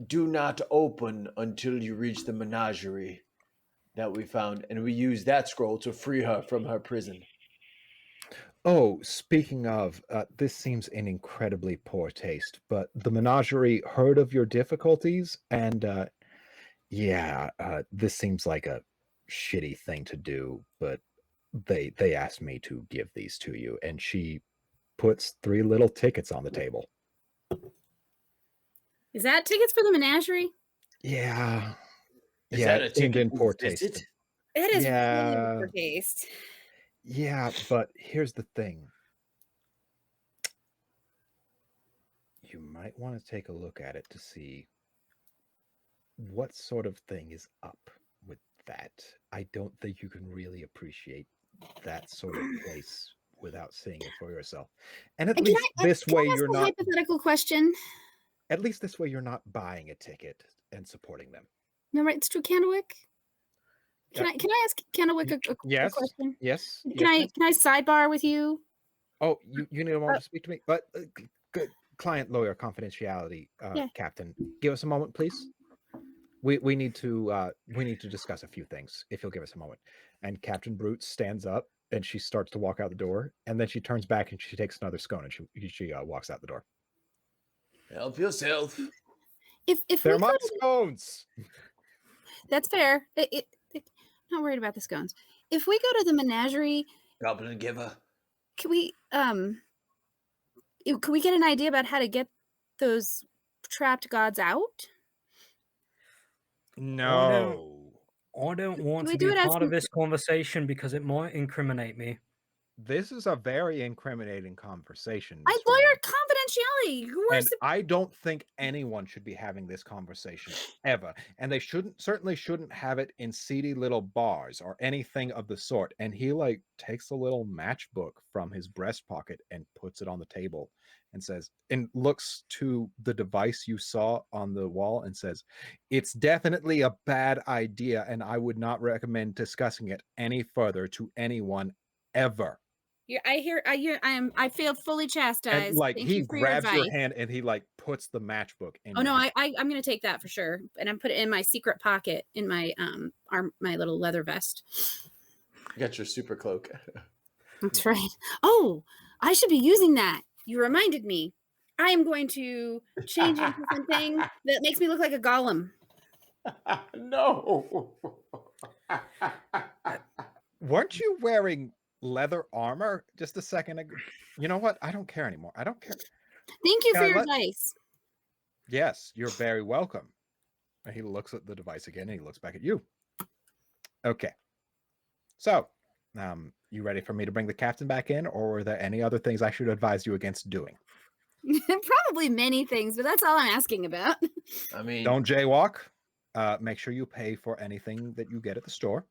do not open until you reach the menagerie that we found, and we use that scroll to free her from her prison. Oh, speaking of, this seems in incredibly poor taste, but the menagerie heard of your difficulties, and this seems like a shitty thing to do, but they asked me to give these to you, and she puts 3 little tickets on the table. Is that tickets for the menagerie? Yeah. Is that a ticket in poor taste. visit? It is really Yeah. poor taste. Yeah, but here's the thing. You might want to take a look at it to see what sort of thing is up with that. I don't think you can really appreciate that sort of place without seeing it for yourself. And at least this way you're not. Hypothetical question. At least this way you're not buying a ticket and supporting them. No, right? It's true, Candlewick. Can I ask Candlewick a question? Yes. Can I sidebar with you? Oh, you need a moment to speak to me, but good client lawyer confidentiality, Captain. Give us a moment, please. We need to discuss a few things. If you'll give us a moment. And Captain Brute stands up and she starts to walk out the door, and then she turns back and she takes another scone and she walks out the door. Help yourself. If they're my scones. That's fair. Not worried about the scones. If we go to the menagerie, Goblin giver, can we get an idea about how to get those trapped gods out? No. I don't want to be part of this conversation because it might incriminate me. This is a very incriminating conversation. I lawyer confidentiality. And I don't think anyone should be having this conversation ever. And they certainly shouldn't have it in seedy little bars or anything of the sort. And he takes a little matchbook from his breast pocket and puts it on the table and says, and looks to the device you saw on the wall and says, "It's definitely a bad idea, and I would not recommend discussing it any further to anyone ever." Yeah, I feel fully chastised. And he grabs your hand and he puts the matchbook in. Oh no, I'm gonna take that for sure, and I'm put it in my secret pocket in my my little leather vest. You got your super cloak. That's right. Oh, I should be using that. You reminded me. I am going to change into something that makes me look like a golem. No. Weren't you wearing leather armor just a second ago? You know what? I don't care anymore. I don't care. Thank you for your advice. Yes, you're very welcome. And he looks at the device again and he looks back at you. Okay. So, you ready for me to bring the captain back in, or are there any other things I should advise you against doing? Probably many things, but that's all I'm asking about. I mean, don't jaywalk. Make sure you pay for anything that you get at the store.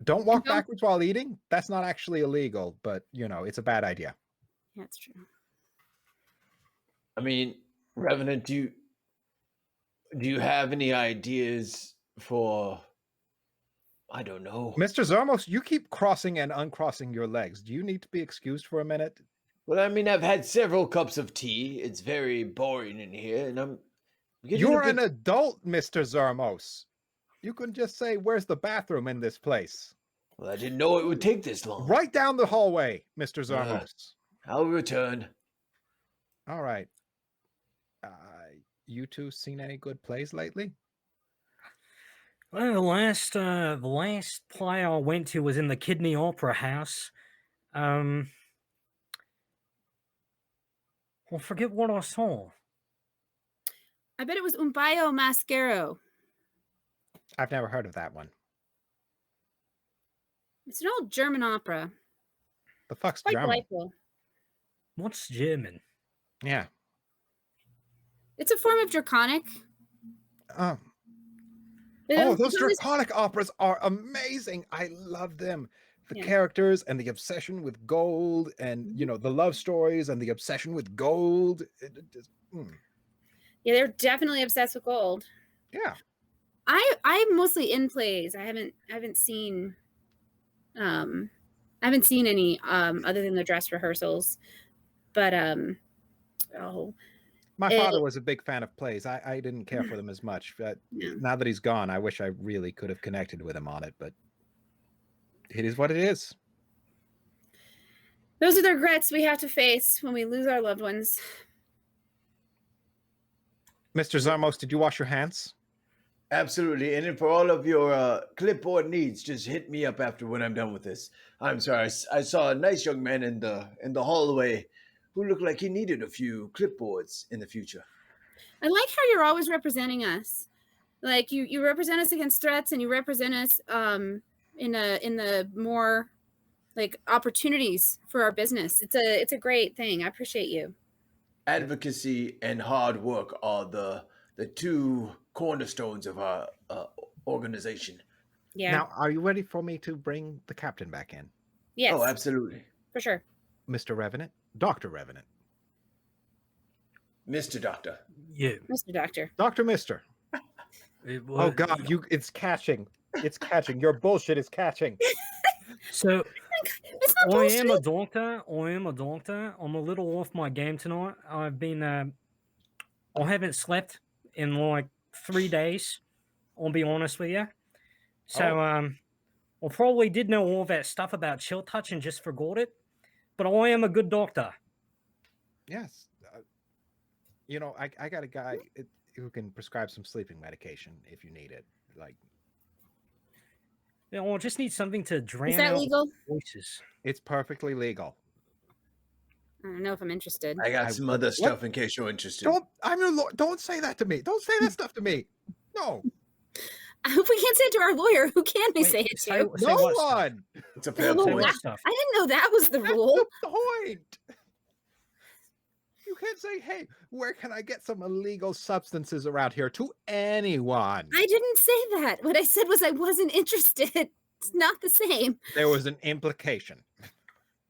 Don't walk backwards while eating. That's not actually illegal, but it's a bad idea. That's true. I mean, Revenant, do you have any ideas for, I don't know. Mr. Zormos, you keep crossing and uncrossing your legs. Do you need to be excused for a minute? Well, I mean, I've had several cups of tea. It's very boring in here, and You're an adult, Mr. Zormos. You can just say, "Where's the bathroom in this place?" Well, I didn't know it would take this long. Right down the hallway, Mr. Zormos. I'll return. All right. You two seen any good plays lately? Well, the last play I went to was in the Kidney Opera House. I forget what I saw. I bet it was Un Baio Mascaro. I've never heard of that one. It's an old German opera. The fuck's German? Delightful. What's German? Yeah. It's a form of Draconic. Those Draconic operas are amazing. I love them. The characters and the obsession with gold, and the love stories and the obsession with gold. Yeah, they're definitely obsessed with gold. Yeah. I'm mostly in plays. I haven't seen any other than the dress rehearsals. But Oh, My father was a big fan of plays. I didn't care for them as much. But now that he's gone, I wish I really could have connected with him on it. But it is what it is. Those are the regrets we have to face when we lose our loved ones. Mr. Zarmos, did you wash your hands? Absolutely. And then for all of your clipboard needs, just hit me up after when I'm done with this. I'm sorry. I saw a nice young man in the hallway who looked like he needed a few clipboards in the future. I like how you're always representing us. Like you represent us against threats, and you represent us in the more like opportunities for our business. It's a great thing. I appreciate you. Advocacy and hard work are the two cornerstones of our organization. Yeah. Now, are you ready for me to bring the captain back in? Yes. Oh, absolutely. For sure. Mr. Revenant? Dr. Revenant. Mr. Doctor. Yeah. Mr. Doctor. Dr. Mister. Oh, God, it's catching. It's catching. Your bullshit is catching. So, It's not I bullshit. am a doctor. I'm a little off my game tonight. I've been, I haven't slept in like 3 days. I'll be honest with you. So, I probably did know all that stuff about chill touch and just forgot it. But I am a good doctor. Yes. You know, I got a guy who can prescribe some sleeping medication if you need it. Like, You know, I just need something to drown Is that out legal? voices. it's perfectly legal. I don't know if I'm interested. I got some other stuff in case you're interested. Don't say that to me. Don't say that stuff to me. No. If we can't say it to our lawyer, who can we say it to? Say No what stuff? one. It's a fair Oh, point. wow. Stuff. I didn't know that was the rule. That's the point. You can't say, hey, where can I get some illegal substances around here to anyone? I didn't say that. What I said was I wasn't interested. It's not the same. There was an implication.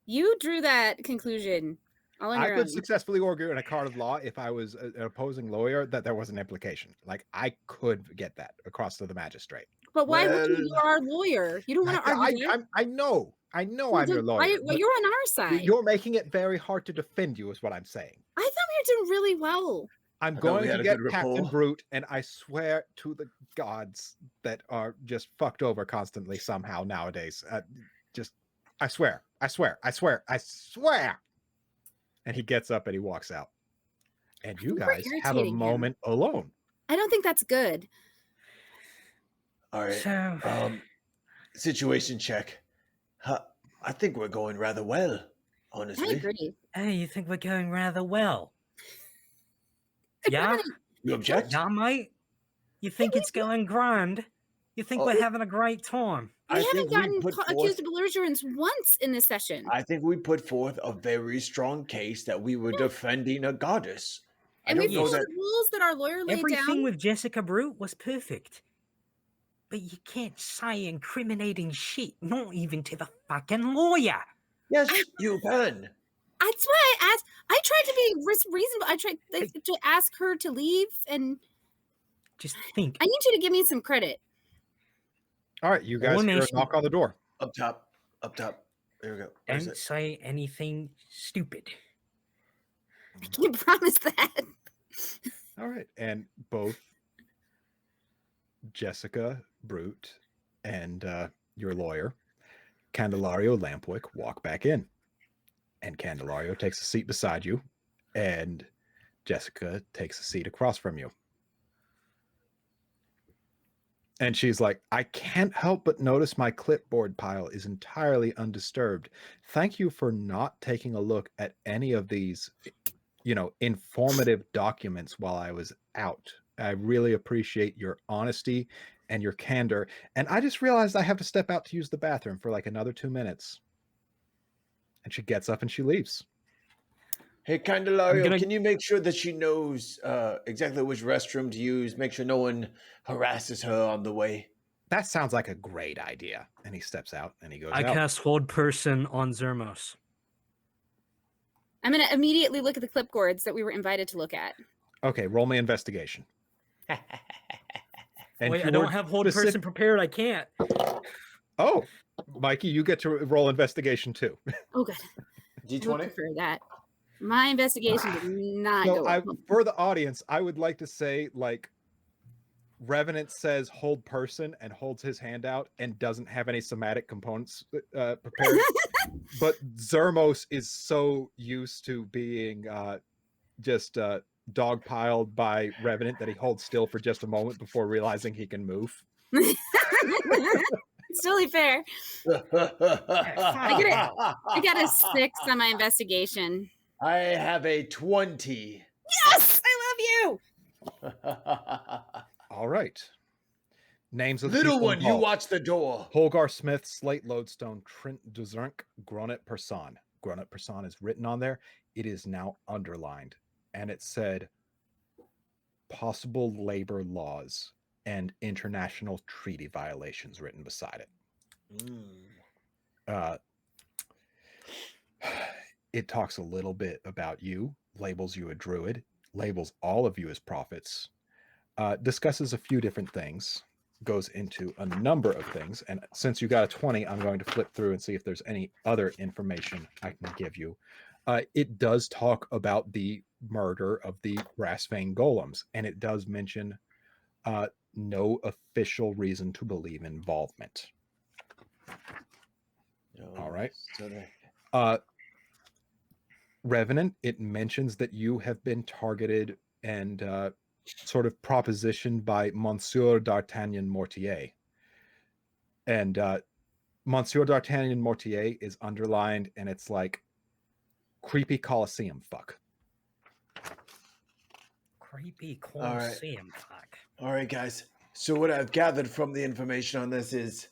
You drew that conclusion all on I your could own. successfully argue in a court of law if I was an opposing lawyer that there was an implication. Like, I could get that across to the magistrate. But why would you? Well, You're our lawyer. You don't want to argue that? I know. I know Well, I'm your then lawyer. Well, but you're on our side. You're making it very hard to defend you, is what I'm saying. I thought we were doing really well. I'm thought going we to had a get good Captain rapport. Brute, and I swear to the gods that are just fucked over constantly somehow nowadays. I swear. And he gets up and he walks out. And you think we're guys have a irritating him. moment alone. I don't think that's good. All right. So, Situation check. I think we're going rather well, I honestly. agree. hey, you think we're going rather well? Yeah? You object? Yeah, mate? You think it's going grand? You think Oh, we're having a great time? We I haven't think we gotten put accused forth- of belligerence once in this session. I think we put forth a very strong case that we were defending a goddess. And I we don't know followed that. the rules that our lawyer laid Everything down. with Jessica Brute was perfect. But you can't say incriminating shit, not even to the fucking lawyer. Yes, you can. That's why I asked. I tried to be reasonable. I tried to ask her to leave, and Just think. I need you to give me some credit. All right, you guys hear a Elimination. knock on the door. Up top. There we go. Where's Don't it? say anything stupid. I can't promise that. All right. And both Jessica Brute and your lawyer, Candelario Lampwick, walk back in. And Candelario takes a seat beside you, and Jessica takes a seat across from you. And she's like, I can't help but notice my clipboard pile is entirely undisturbed. Thank you for not taking a look at any of these, informative documents while I was out. I really appreciate your honesty and your candor. And I just realized I have to step out to use the bathroom for like another 2 minutes. And she gets up and she leaves. Hey, Candelario, gonna- can you make sure that she knows exactly which restroom to use? Make sure no one harasses her on the way. That sounds like a great idea. And he steps out and he goes I out. cast Hold Person on Zermos. I'm going to immediately look at the clipboards that we were invited to look at. Okay, roll me investigation. And Wait, I your don't have Hold specific- Person prepared. I can't. Oh, Mikey, you get to roll investigation too. Oh, good. I would D20? prefer that. My investigation did not go up. For the audience, I would like to say, like, Revenant says hold person and holds his hand out and doesn't have any somatic components prepared. But Zermos is so used to being just dogpiled by Revenant that he holds still for just a moment before realizing he can move. It's totally fair. I got a 6 on my investigation. I have a 20. Yes! I love you! All right. Names of the Little people one, you involved. watch the door. Holgar Smith, Slate Lodestone, Trent Duzrunk, Gronet Person. Gronet Person is written on there. It is now underlined. And it said possible labor laws and international treaty violations written beside it. It talks a little bit about you, labels you a druid, labels all of you as prophets, discusses a few different things, goes into a number of things. And since you got a 20, I'm going to flip through and see if there's any other information I can give you. It does talk about the murder of the Brassfang golems, and it does mention no official reason to believe involvement. All right. Revenant, it mentions that you have been targeted and sort of propositioned by Monsieur d'Artagnan Mortier. And Monsieur d'Artagnan Mortier is underlined, and it's like creepy Colosseum fuck. Creepy Colosseum fuck. All right, guys. So what I've gathered from the information on this is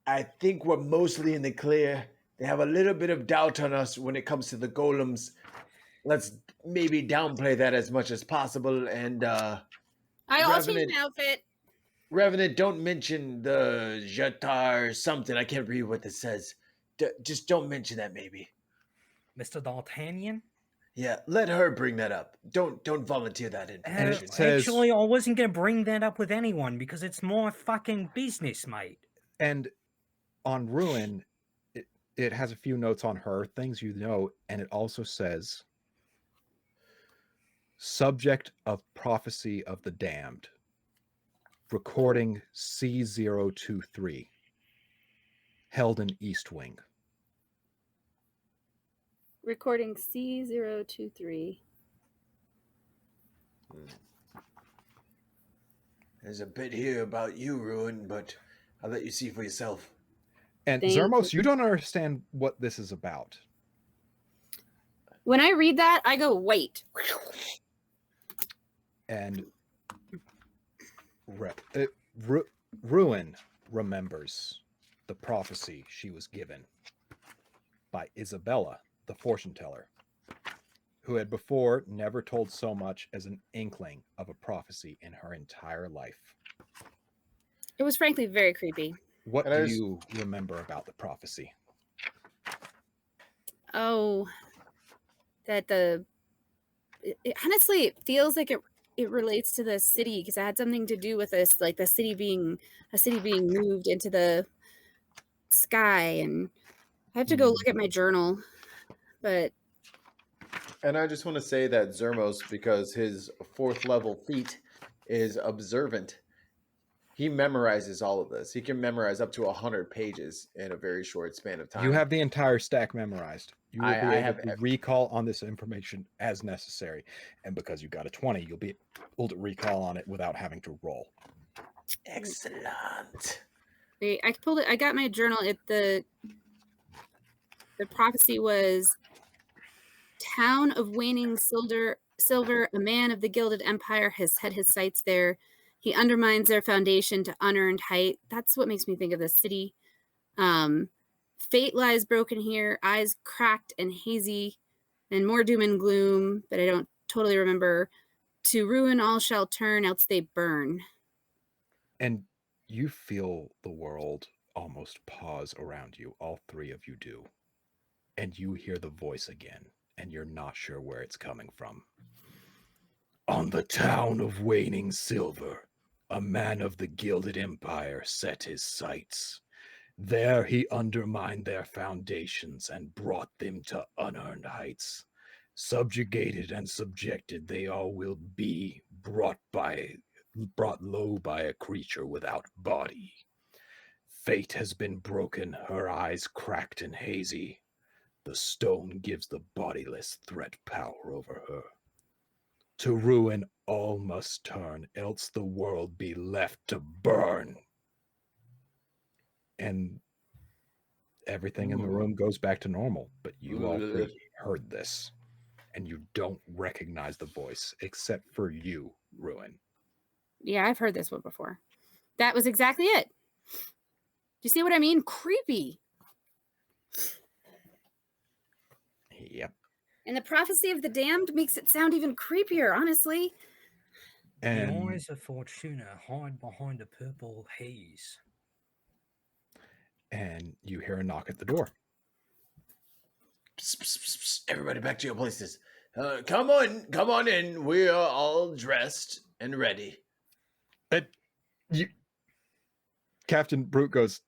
I think we're mostly in the clear. They have a little bit of doubt on us when it comes to the golems. Let's maybe downplay that as much as possible. And I'll change my outfit. Revenant, don't mention the Jatar something. I can't read what this says. Just don't mention that, maybe. Mr. D'Artagnan? Yeah, let her bring that up. Don't volunteer that information. Actually, I wasn't going to bring that up with anyone because it's my fucking business, mate. And on Ruin, it has a few notes on her, things you know, and it also says, subject of prophecy of the damned, recording C023, held in East Wing. Recording C023. There's a bit here about you, Ruin, but I'll let you see for yourself. And Zermos, you don't understand what this is about. When I read that, I go, wait. And Ruin remembers the prophecy she was given by Isabella, the fortune teller, who had before never told so much as an inkling of a prophecy in her entire life. It was frankly very creepy. What do you remember about the prophecy? Oh, that it honestly, it feels like it relates to the city because it had something to do with this, like the city being moved into the sky. And I have to go look at my journal, but. And I just want to say that Zermos, because his 4th level feat is observant, he memorizes all of this. He can memorize up to 100 pages in a very short span of time. You have the entire stack memorized. You will be able to recall on this information as necessary. And because you got a 20, you'll be able to recall on it without having to roll. Excellent. I pulled it. I got my journal. The prophecy was town of waning silver, a man of the gilded empire has set his sights there. He undermines their foundation to unearned height. That's what makes me think of the city. Fate lies broken here, eyes cracked and hazy, and more doom and gloom, but I don't totally remember. To ruin all shall turn, else they burn. And you feel the world almost pause around you. All 3 of you do. And you hear the voice again, and you're not sure where it's coming from. On the town of waning silver, a man of the gilded empire set his sights. There he undermined their foundations and brought them to unearned heights. Subjugated and subjected, they all will be brought low by a creature without body. Fate has been broken, her eyes cracked and hazy. The stone gives the bodiless threat power over her. To ruin, all must turn, else the world be left to burn. And everything in the room goes back to normal, but you all three heard this, and you don't recognize the voice, except for you, Ruin. Yeah, I've heard this one before. That was exactly it. Do you see what I mean? Creepy. Yep. And the prophecy of the damned makes it sound even creepier, honestly. And the eyes of Fortuna hide behind a purple haze. And you hear a knock at the door. Psst, psst, psst, psst. Everybody back to your places. Come on in. We are all dressed and ready. Captain Brute goes,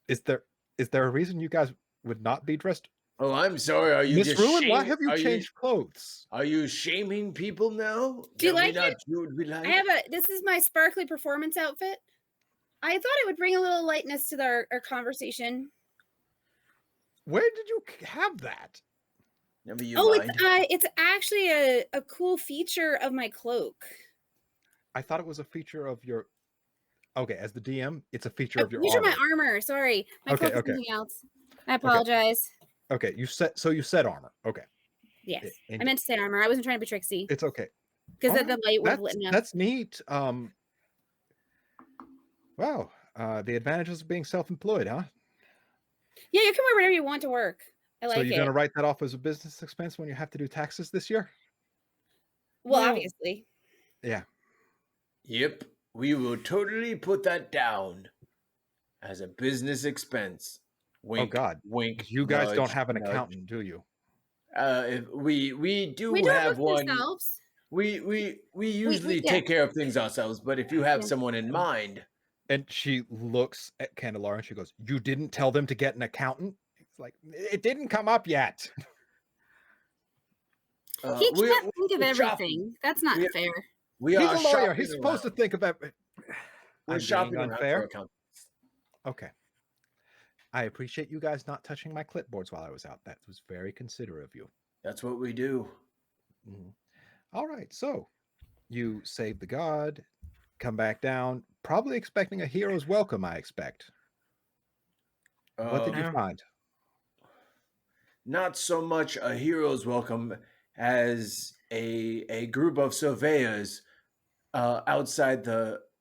is there a reason you guys would not be dressed? Oh, I'm sorry. Are you Miss just Ruin? Why have you changed clothes? Are you shaming people now? Do you like it? I have this is my sparkly performance outfit. I thought it would bring a little lightness to our conversation. Where did you have that? Never you mind. It's it's actually a cool feature of my cloak. I thought it was a feature of your. Okay, as the DM, it's a feature of your feature armor. My armor. Sorry, my cloak is something else. I apologize. Okay, you said armor. Okay. Yes, I meant to say armor. I wasn't trying to be tricksy. It's okay. Because the light would have lit up. That's neat. Wow. The advantages of being self-employed, huh? Yeah, you can wear whatever you want to work. I like it. So you're going to write that off as a business expense when you have to do taxes this year? Well, obviously. Yeah. Yep. We will totally put that down as a business expense. Wink, oh God, wink. You guys nudge, don't have an accountant, do you? We do have one. Ourselves. We usually take care of things ourselves, but if you have someone in mind. And she looks at Candelara and she goes, "You didn't tell them to get an accountant?" It's like, it didn't come up yet. He can't think of everything. That's not fair. He's a lawyer. He's supposed to think about. We're shopping unfair. Okay. I appreciate you guys not touching my clipboards while I was out. That was very considerate of you. That's what we do. Mm-hmm. All right. So you save the god, come back down, probably expecting a hero's welcome, I expect. What did you find? Not so much a hero's welcome as a group of surveyors outside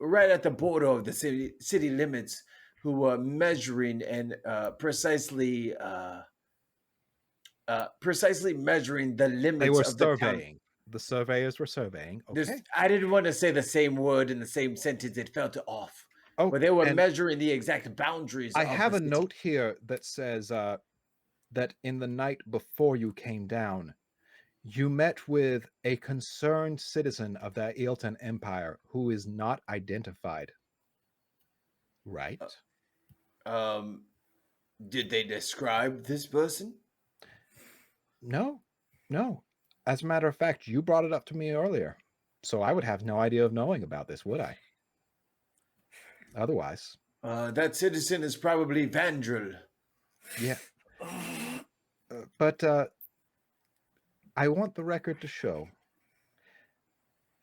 right at the border of the city limits who were measuring and precisely measuring the limits. They were of surveying. The town. The surveyors were surveying. Okay. I didn't want to say the same word in the same sentence. It felt off. Oh, but they were measuring the exact boundaries. I have a note here that says that in the night before you came down, you met with a concerned citizen of the Aeoltan Empire who is not identified. Right? Did they describe this person? No. As a matter of fact, you brought it up to me earlier, so I would have no idea of knowing about this, would I? Otherwise. That citizen is probably Vandrel. Yeah. But I want the record to show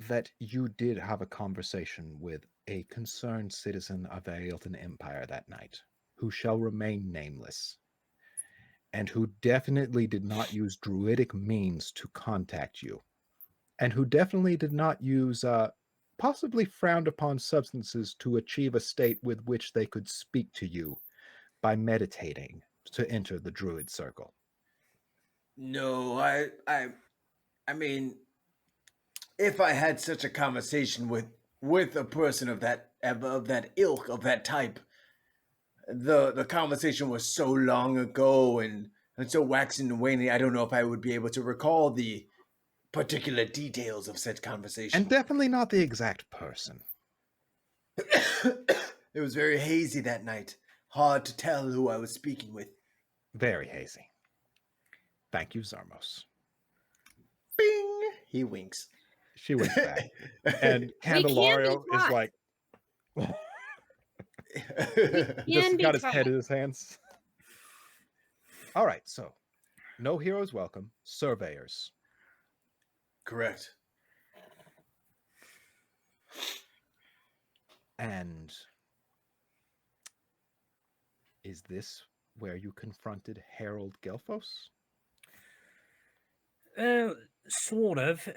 that you did have a conversation with a concerned citizen of the Aeoltan Empire that night, who shall remain nameless, and who definitely did not use druidic means to contact you, and who definitely did not use possibly frowned upon substances to achieve a state with which they could speak to you by meditating to enter the druid circle. No, I mean, if I had such a conversation with a person of that ilk, of that type, the conversation was so long ago and so waxing and waning, I don't know if I would be able to recall the particular details of said conversation. And definitely not the exact person. It was very hazy that night. hard to tell who I was speaking with. Very hazy. Thank you, Zarmos. Bing! He winks. She winks back. And can be Candelario is taught. like, just got his head in his hands. All right, so no heroes welcome, surveyors. Correct. And is this where you confronted Harold Gelfos? Sort of.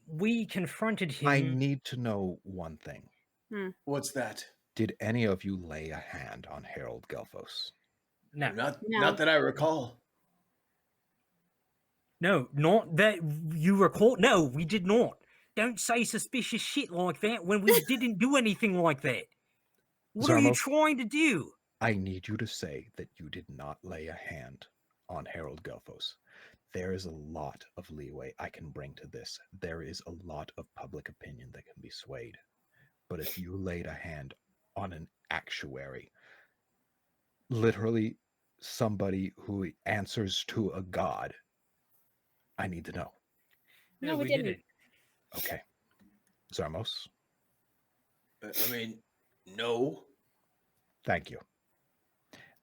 We confronted him. I need to know one thing. What's that? Did any of you lay a hand on Harold Gelfos? No. Not that I recall. No, not that you recall. No, we did not. Don't say suspicious shit like that when we didn't do anything like that. What are you Zarmos, trying to do? I need you to say that you did not lay a hand on Harold Gelfos. There is a lot of leeway I can bring to this. There is a lot of public opinion that can be swayed. But if you laid a hand on an actuary, literally somebody who answers to a god, I need to know. No, we didn't. Okay. Zarmos, I mean, no. thank you.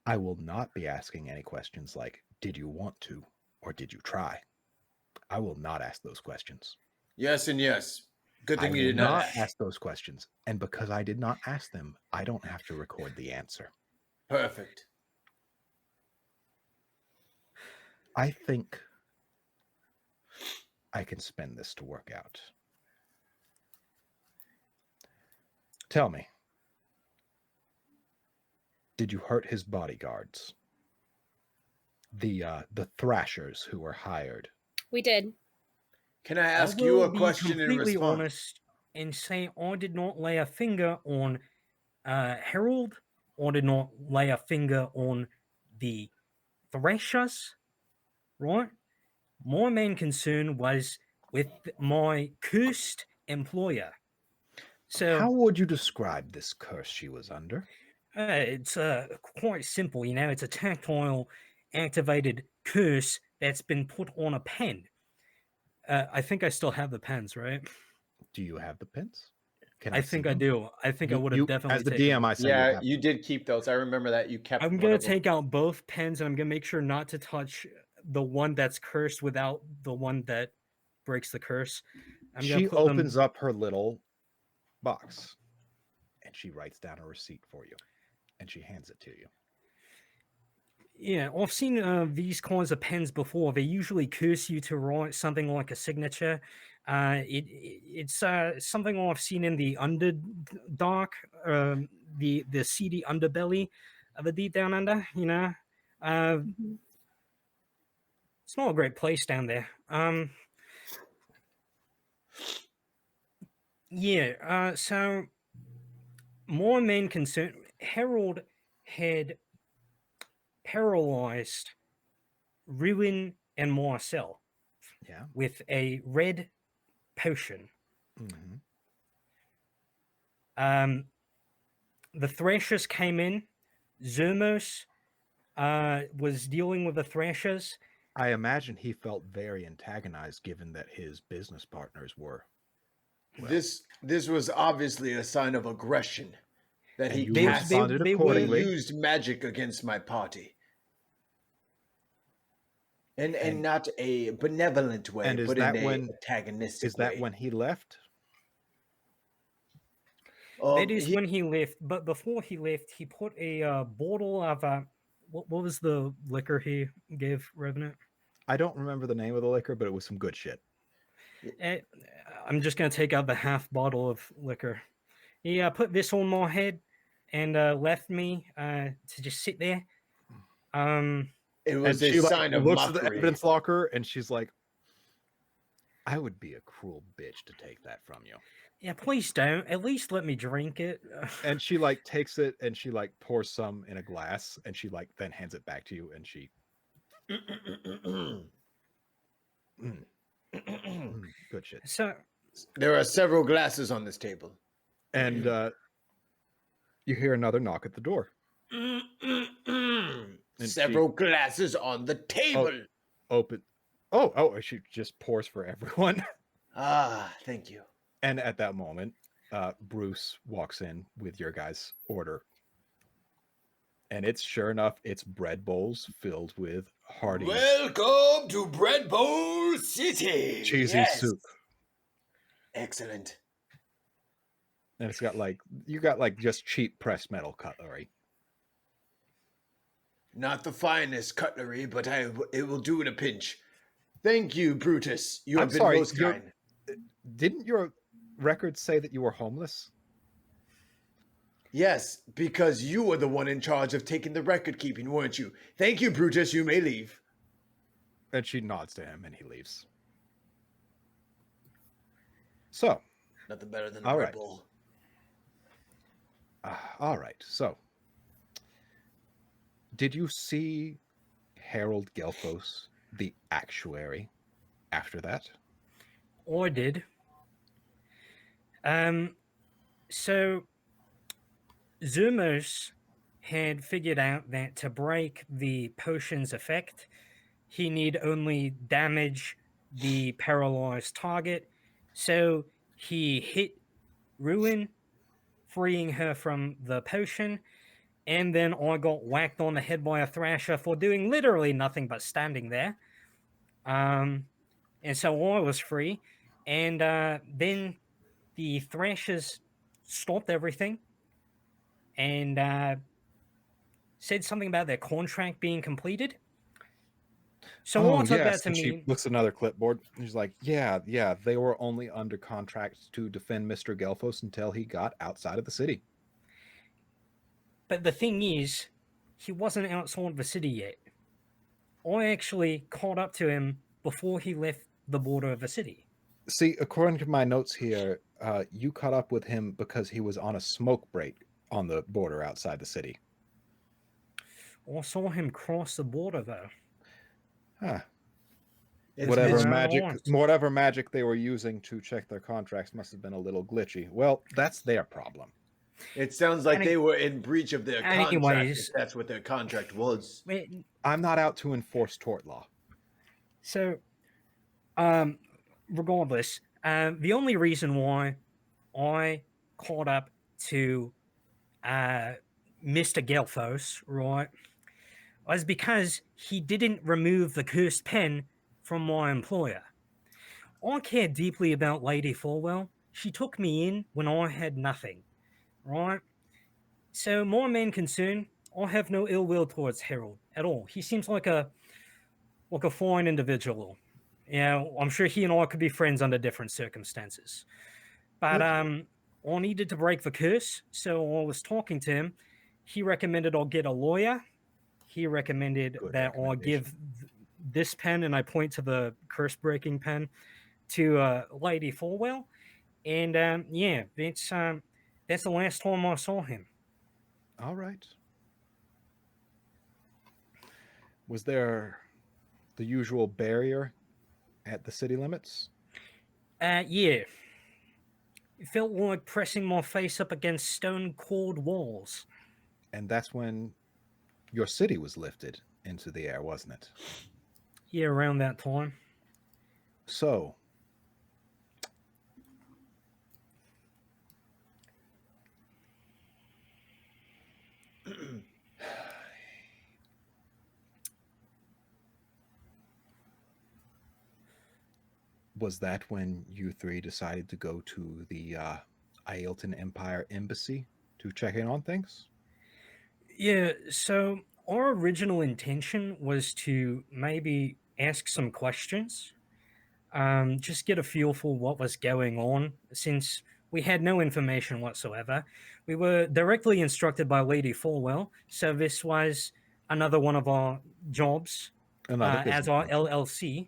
I will not be asking any questions like, did you want to, or did you try? I will not ask those questions. Yes and yes. Good thing I you will did not not ask those questions. And because I did not ask them, I don't have to record the answer. Perfect. I think I can spin this to work out. Tell me, did you hurt his bodyguards? The thrashers who were hired. We did. Can I ask you a question in completely response? honest and say I did not lay a finger on Harold, or did not lay a finger on the thrashers, right? My main concern was with my cursed employer. So how would you describe this curse she was under? it's quite simple, it's a tactile activated curse that's been put on a pen. I think I still have the pens, right? Do you have the pins? I think I do. I think I would have definitely as the taken DM. I said, Yeah, you did keep those. I remember that you kept. I'm gonna take out both pens, and I'm gonna make sure not to touch the one that's cursed without the one that breaks the curse. She opens up her little box, and she writes down a receipt for you, and she hands it to you. Yeah, I've seen these kinds of pens before. They usually curse you to write something like a signature. It's something I've seen in the Underdark, the seedy underbelly of the Deep Down Under. It's not a great place down there. So my main concern, Harold had paralyzed Ruin and Marcel with a red potion. The Thrashers came in. Zermos was dealing with the Thrashers. I imagine he felt very antagonized given that his business partners were. Well, this was obviously a sign of aggression that he used magic against my party. And not a benevolent way, and but in an antagonistic way. Is that when he left? That is when he left. But before he left, he put a bottle of what was the liquor he gave Revenant? I don't remember the name of the liquor, but it was some good shit. I'm just gonna take out the half bottle of liquor. He put this on my head and left me to just sit there. It was a sign of looks mockery. at the evidence locker and she's like, I would be a cruel bitch to take that from you. Yeah, please don't. At least let me drink it. And she takes it and she pours some in a glass and she then hands it back to you and she good shit. So there are several glasses on this table. And you hear another knock at the door. Several glasses on the table. Open. She just pours for everyone. Ah, thank you. And at that moment, Bruce walks in with your guys' order. And it's sure enough, it's bread bowls filled with hearty. Welcome to Bread Bowl City. Cheesy soup. Excellent. And it's got you got just cheap pressed metal cutlery. Not the finest cutlery, but it will do in a pinch. Thank you, Brutus. You have been most kind. Didn't your records say that you were homeless? Yes, because you were the one in charge of taking the record keeping, weren't you? Thank you, Brutus. You may leave. And she nods to him, and he leaves. So. Nothing better than a Red Bull. All right. So, did you see Harold Gelfos, the actuary, after that? I did. So Zumos had figured out that to break the potion's effect, he need only damage the paralyzed target. So he hit Ruin, freeing her from the potion, and then I got whacked on the head by a thrasher for doing literally nothing but standing there. And so I was free, and then the thrashers stopped everything and said something about their contract being completed. So I took that to mean... She looks at another clipboard. She's like, yeah, they were only under contract to defend Mr. Gelfos until he got outside of the city. But the thing is, he wasn't outside the city yet. I actually caught up to him before he left the border of the city. See, according to my notes here, you caught up with him because he was on a smoke break on the border outside the city. I saw him cross the border, though. Huh. Whatever magic they were using to check their contracts must have been a little glitchy. Well, that's their problem. It sounds like they were in breach of their contract, if that's what their contract was. I'm not out to enforce tort law. So, regardless, the only reason why I caught up to Mr. Gelfos, right, was because he didn't remove the cursed pen from my employer. I care deeply about Lady Falwell. She took me in when I had nothing, right? So my main concern, I have no ill will towards Harold at all. He seems like a fine individual. I'm sure he and I could be friends under different circumstances. But I needed to break the curse, so I was talking to him. He recommended I'll get a lawyer. He recommended that I give this pen, and I point to the curse-breaking pen, to Lady Falwell. And that's the last time I saw him. All right. Was there the usual barrier at the city limits? Yeah. It felt like pressing my face up against stone-cold walls. And that's when your city was lifted into the air, wasn't it? Yeah, around that time. So, was that when you three decided to go to the Ailton Empire Embassy to check in on things? Yeah, so our original intention was to maybe ask some questions, just get a feel for what was going on, since we had no information whatsoever. We were directly instructed by Lady Falwell, so this was another one of our jobs as our LLC,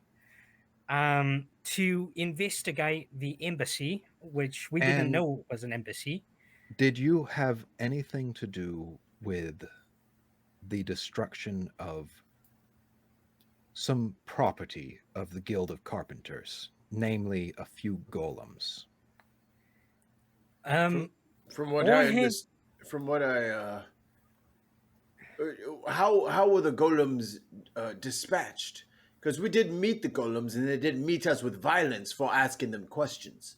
to investigate the embassy, which we didn't know was an embassy. Did you have anything to do with the destruction of some property of the Guild of Carpenters, namely a few golems? From what I how were the golems dispatched? Because we did meet the golems, and they didn't meet us with violence for asking them questions.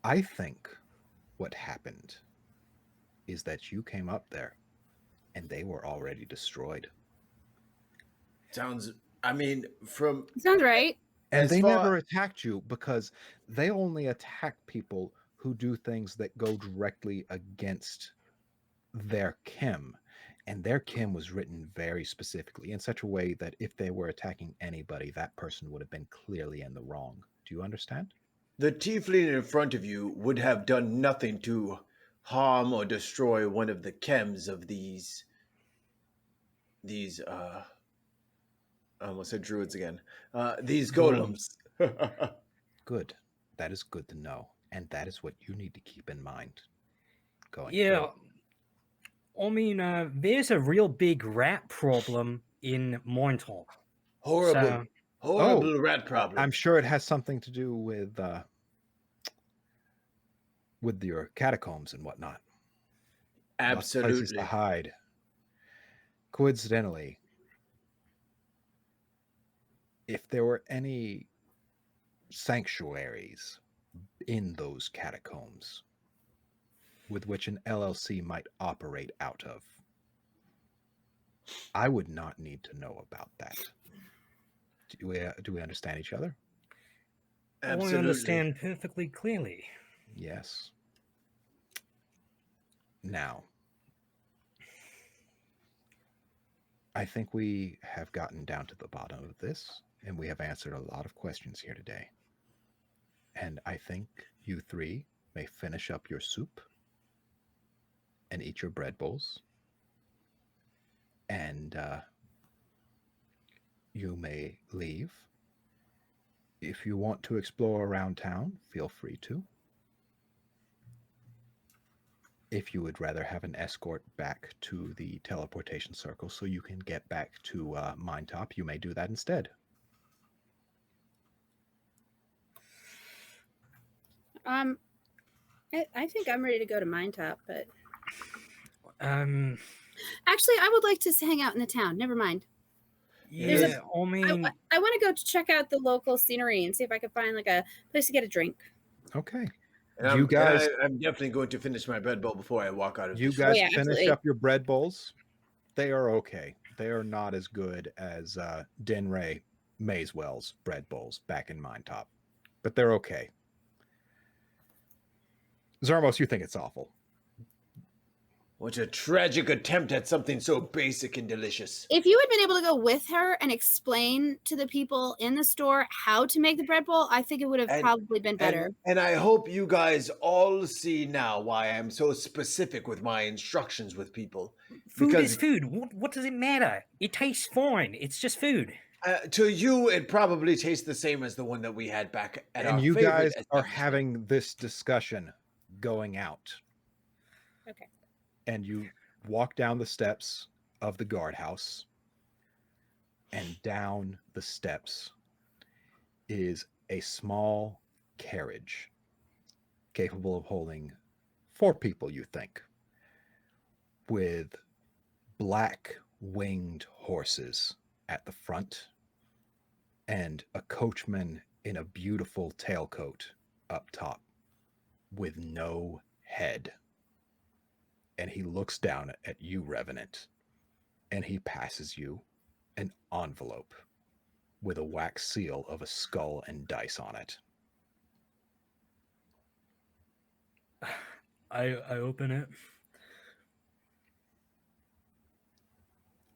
I think what happened is that you came up there and they were already destroyed. Sounds, I mean, from... Sounds right. And they never attacked you because they only attack people who do things that go directly against their chem. And their chem was written very specifically in such a way that if they were attacking anybody, that person would have been clearly in the wrong. Do you understand? The tiefling in front of you would have done nothing to harm or destroy one of the chems of these I almost said druids again. These golems. Good. That is good to know. And that is what you need to keep in mind going Yeah. forward. I mean, there's a real big rat problem in Mointon. Horrible. Horrible rat problem. I'm sure it has something to do with your catacombs and whatnot. Absolutely. Lots of places to hide. Coincidentally, if there were any sanctuaries in those catacombs with which an LLC might operate out of, I would not need to know about that. Do we understand each other? Absolutely. I understand perfectly clearly. Yes. Now, I think we have gotten down to the bottom of this, and we have answered a lot of questions here today. And I think you three may finish up your soup and eat your bread bowls. And you may leave. If you want to explore around town, feel free to. If you would rather have an escort back to the teleportation circle so you can get back to Mindtop, you may do that instead. I think I'm ready to go to Mindtop, but Um, actually, I would like to hang out in the town. Never mind. yeah, I mean, I want to go check out the local scenery and see if I can find like a place to get a drink. Okay. And You guys, I'm definitely going to finish my bread bowl before I walk out of you this guys room. finish absolutely. up your bread bowls. They are okay. They are not as good as Denray Mayswell's bread bowls back in Mindtop, but they're okay. Zermos, you think it's awful. What a tragic attempt at something so basic and delicious. If you had been able to go with her and explain to the people in the store how to make the bread bowl, I think it would have probably been better. And I hope you guys all see now why I'm so specific with my instructions with people. food is food. What does it matter? It tastes fine. It's just food. To you, it probably tastes the same as the one that we had back at our And you favorite guys are establishment. having this discussion going out. Okay. And you walk down the steps of the guardhouse, and down the steps is a small carriage capable of holding 4 people, you think, with black winged horses at the front and a coachman in a beautiful tailcoat up top with no head. And he looks down at you, Revenant, and he passes you an envelope with a wax seal of a skull and dice on it. I open it.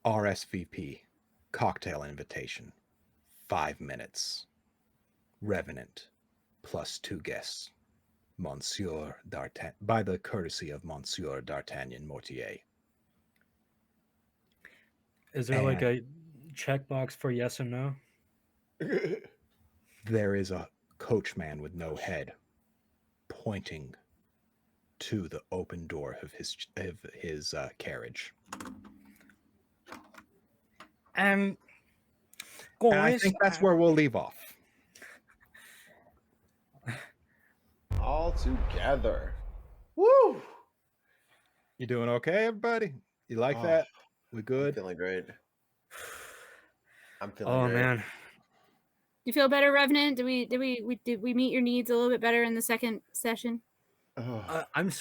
RSVP, cocktail invitation, 5 minutes. Revenant, plus 2 guests. Monsieur D'Artagnan, by the courtesy of Monsieur D'Artagnan Mortier. Is there like a checkbox for yes or no? There is a coachman with no head pointing to the open door of his carriage. Guys, And I think that's where we'll leave off. All together. Woo! You doing okay, everybody? You like that? We good? I'm feeling great. Oh man. Do you feel better, Revenant? Did we meet your needs a little bit better in the second session? I'm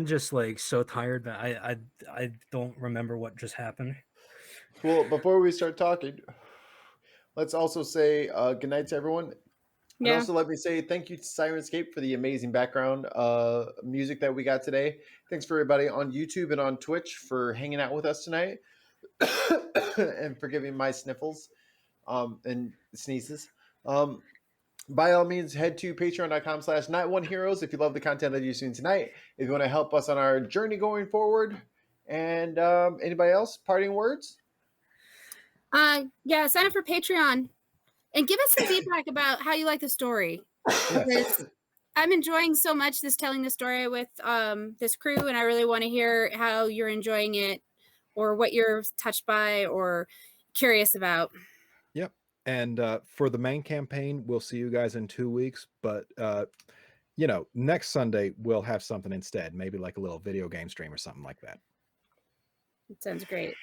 just like so tired that I don't remember what just happened. Well, before we start talking, let's also say good night to everyone. And also let me say thank you to Sirenscape for the amazing background music that we got today. Thanks for everybody on YouTube and on Twitch for hanging out with us tonight and for giving my sniffles and sneezes. By all means, head to patreon.com/Night1Heroes if you love the content that you've seen tonight. If you want to help us on our journey going forward. And anybody else? Parting words? Yeah, sign up for Patreon and give us some feedback about how you like the story. Because I'm enjoying so much telling the story with this crew, and I really want to hear how you're enjoying it or what you're touched by or curious about. Yep. And for the main campaign, we'll see you guys in 2 weeks. But, next Sunday, we'll have something instead. Maybe like a little video game stream or something like that. It sounds great.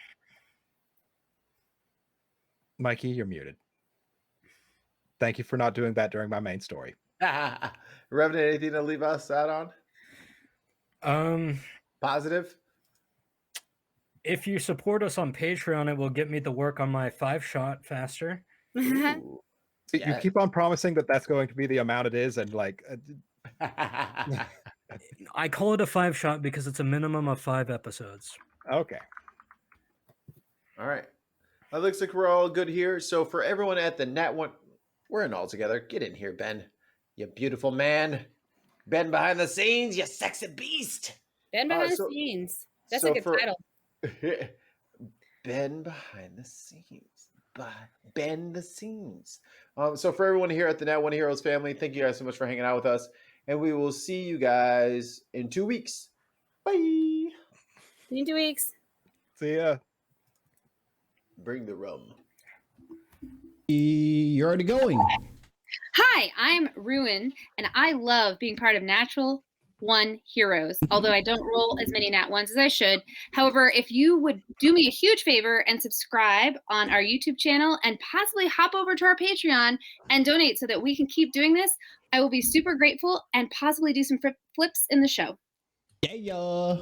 Mikey, you're muted. Thank you for not doing that during my main story. Revenant, anything to leave us out on? Positive? If you support us on Patreon, it will get me to work on my 5-shot faster. You keep on promising that that's going to be the amount it is, and like I call it a 5-shot because it's a minimum of 5 episodes. Okay. All right. It looks like we're all good here. So for everyone at the Nat One, we're in all together. Get in here, Ben. You beautiful man. Ben behind the scenes, you sexy beast. Ben behind the scenes. That's a good title. Ben behind the scenes. Bend the scenes. So for everyone here at the Nat One Heroes family, thank you guys so much for hanging out with us. And we will see you guys in 2 weeks. Bye. See you in 2 weeks. See ya. Bring the rum. You're already going. Hi, I'm Ruin, and I love being part of Natural One Heroes, although I don't roll as many Nat Ones as I should. However, if you would do me a huge favor and subscribe on our YouTube channel and possibly hop over to our Patreon and donate so that we can keep doing this, I will be super grateful and possibly do some flips in the show. Yeah.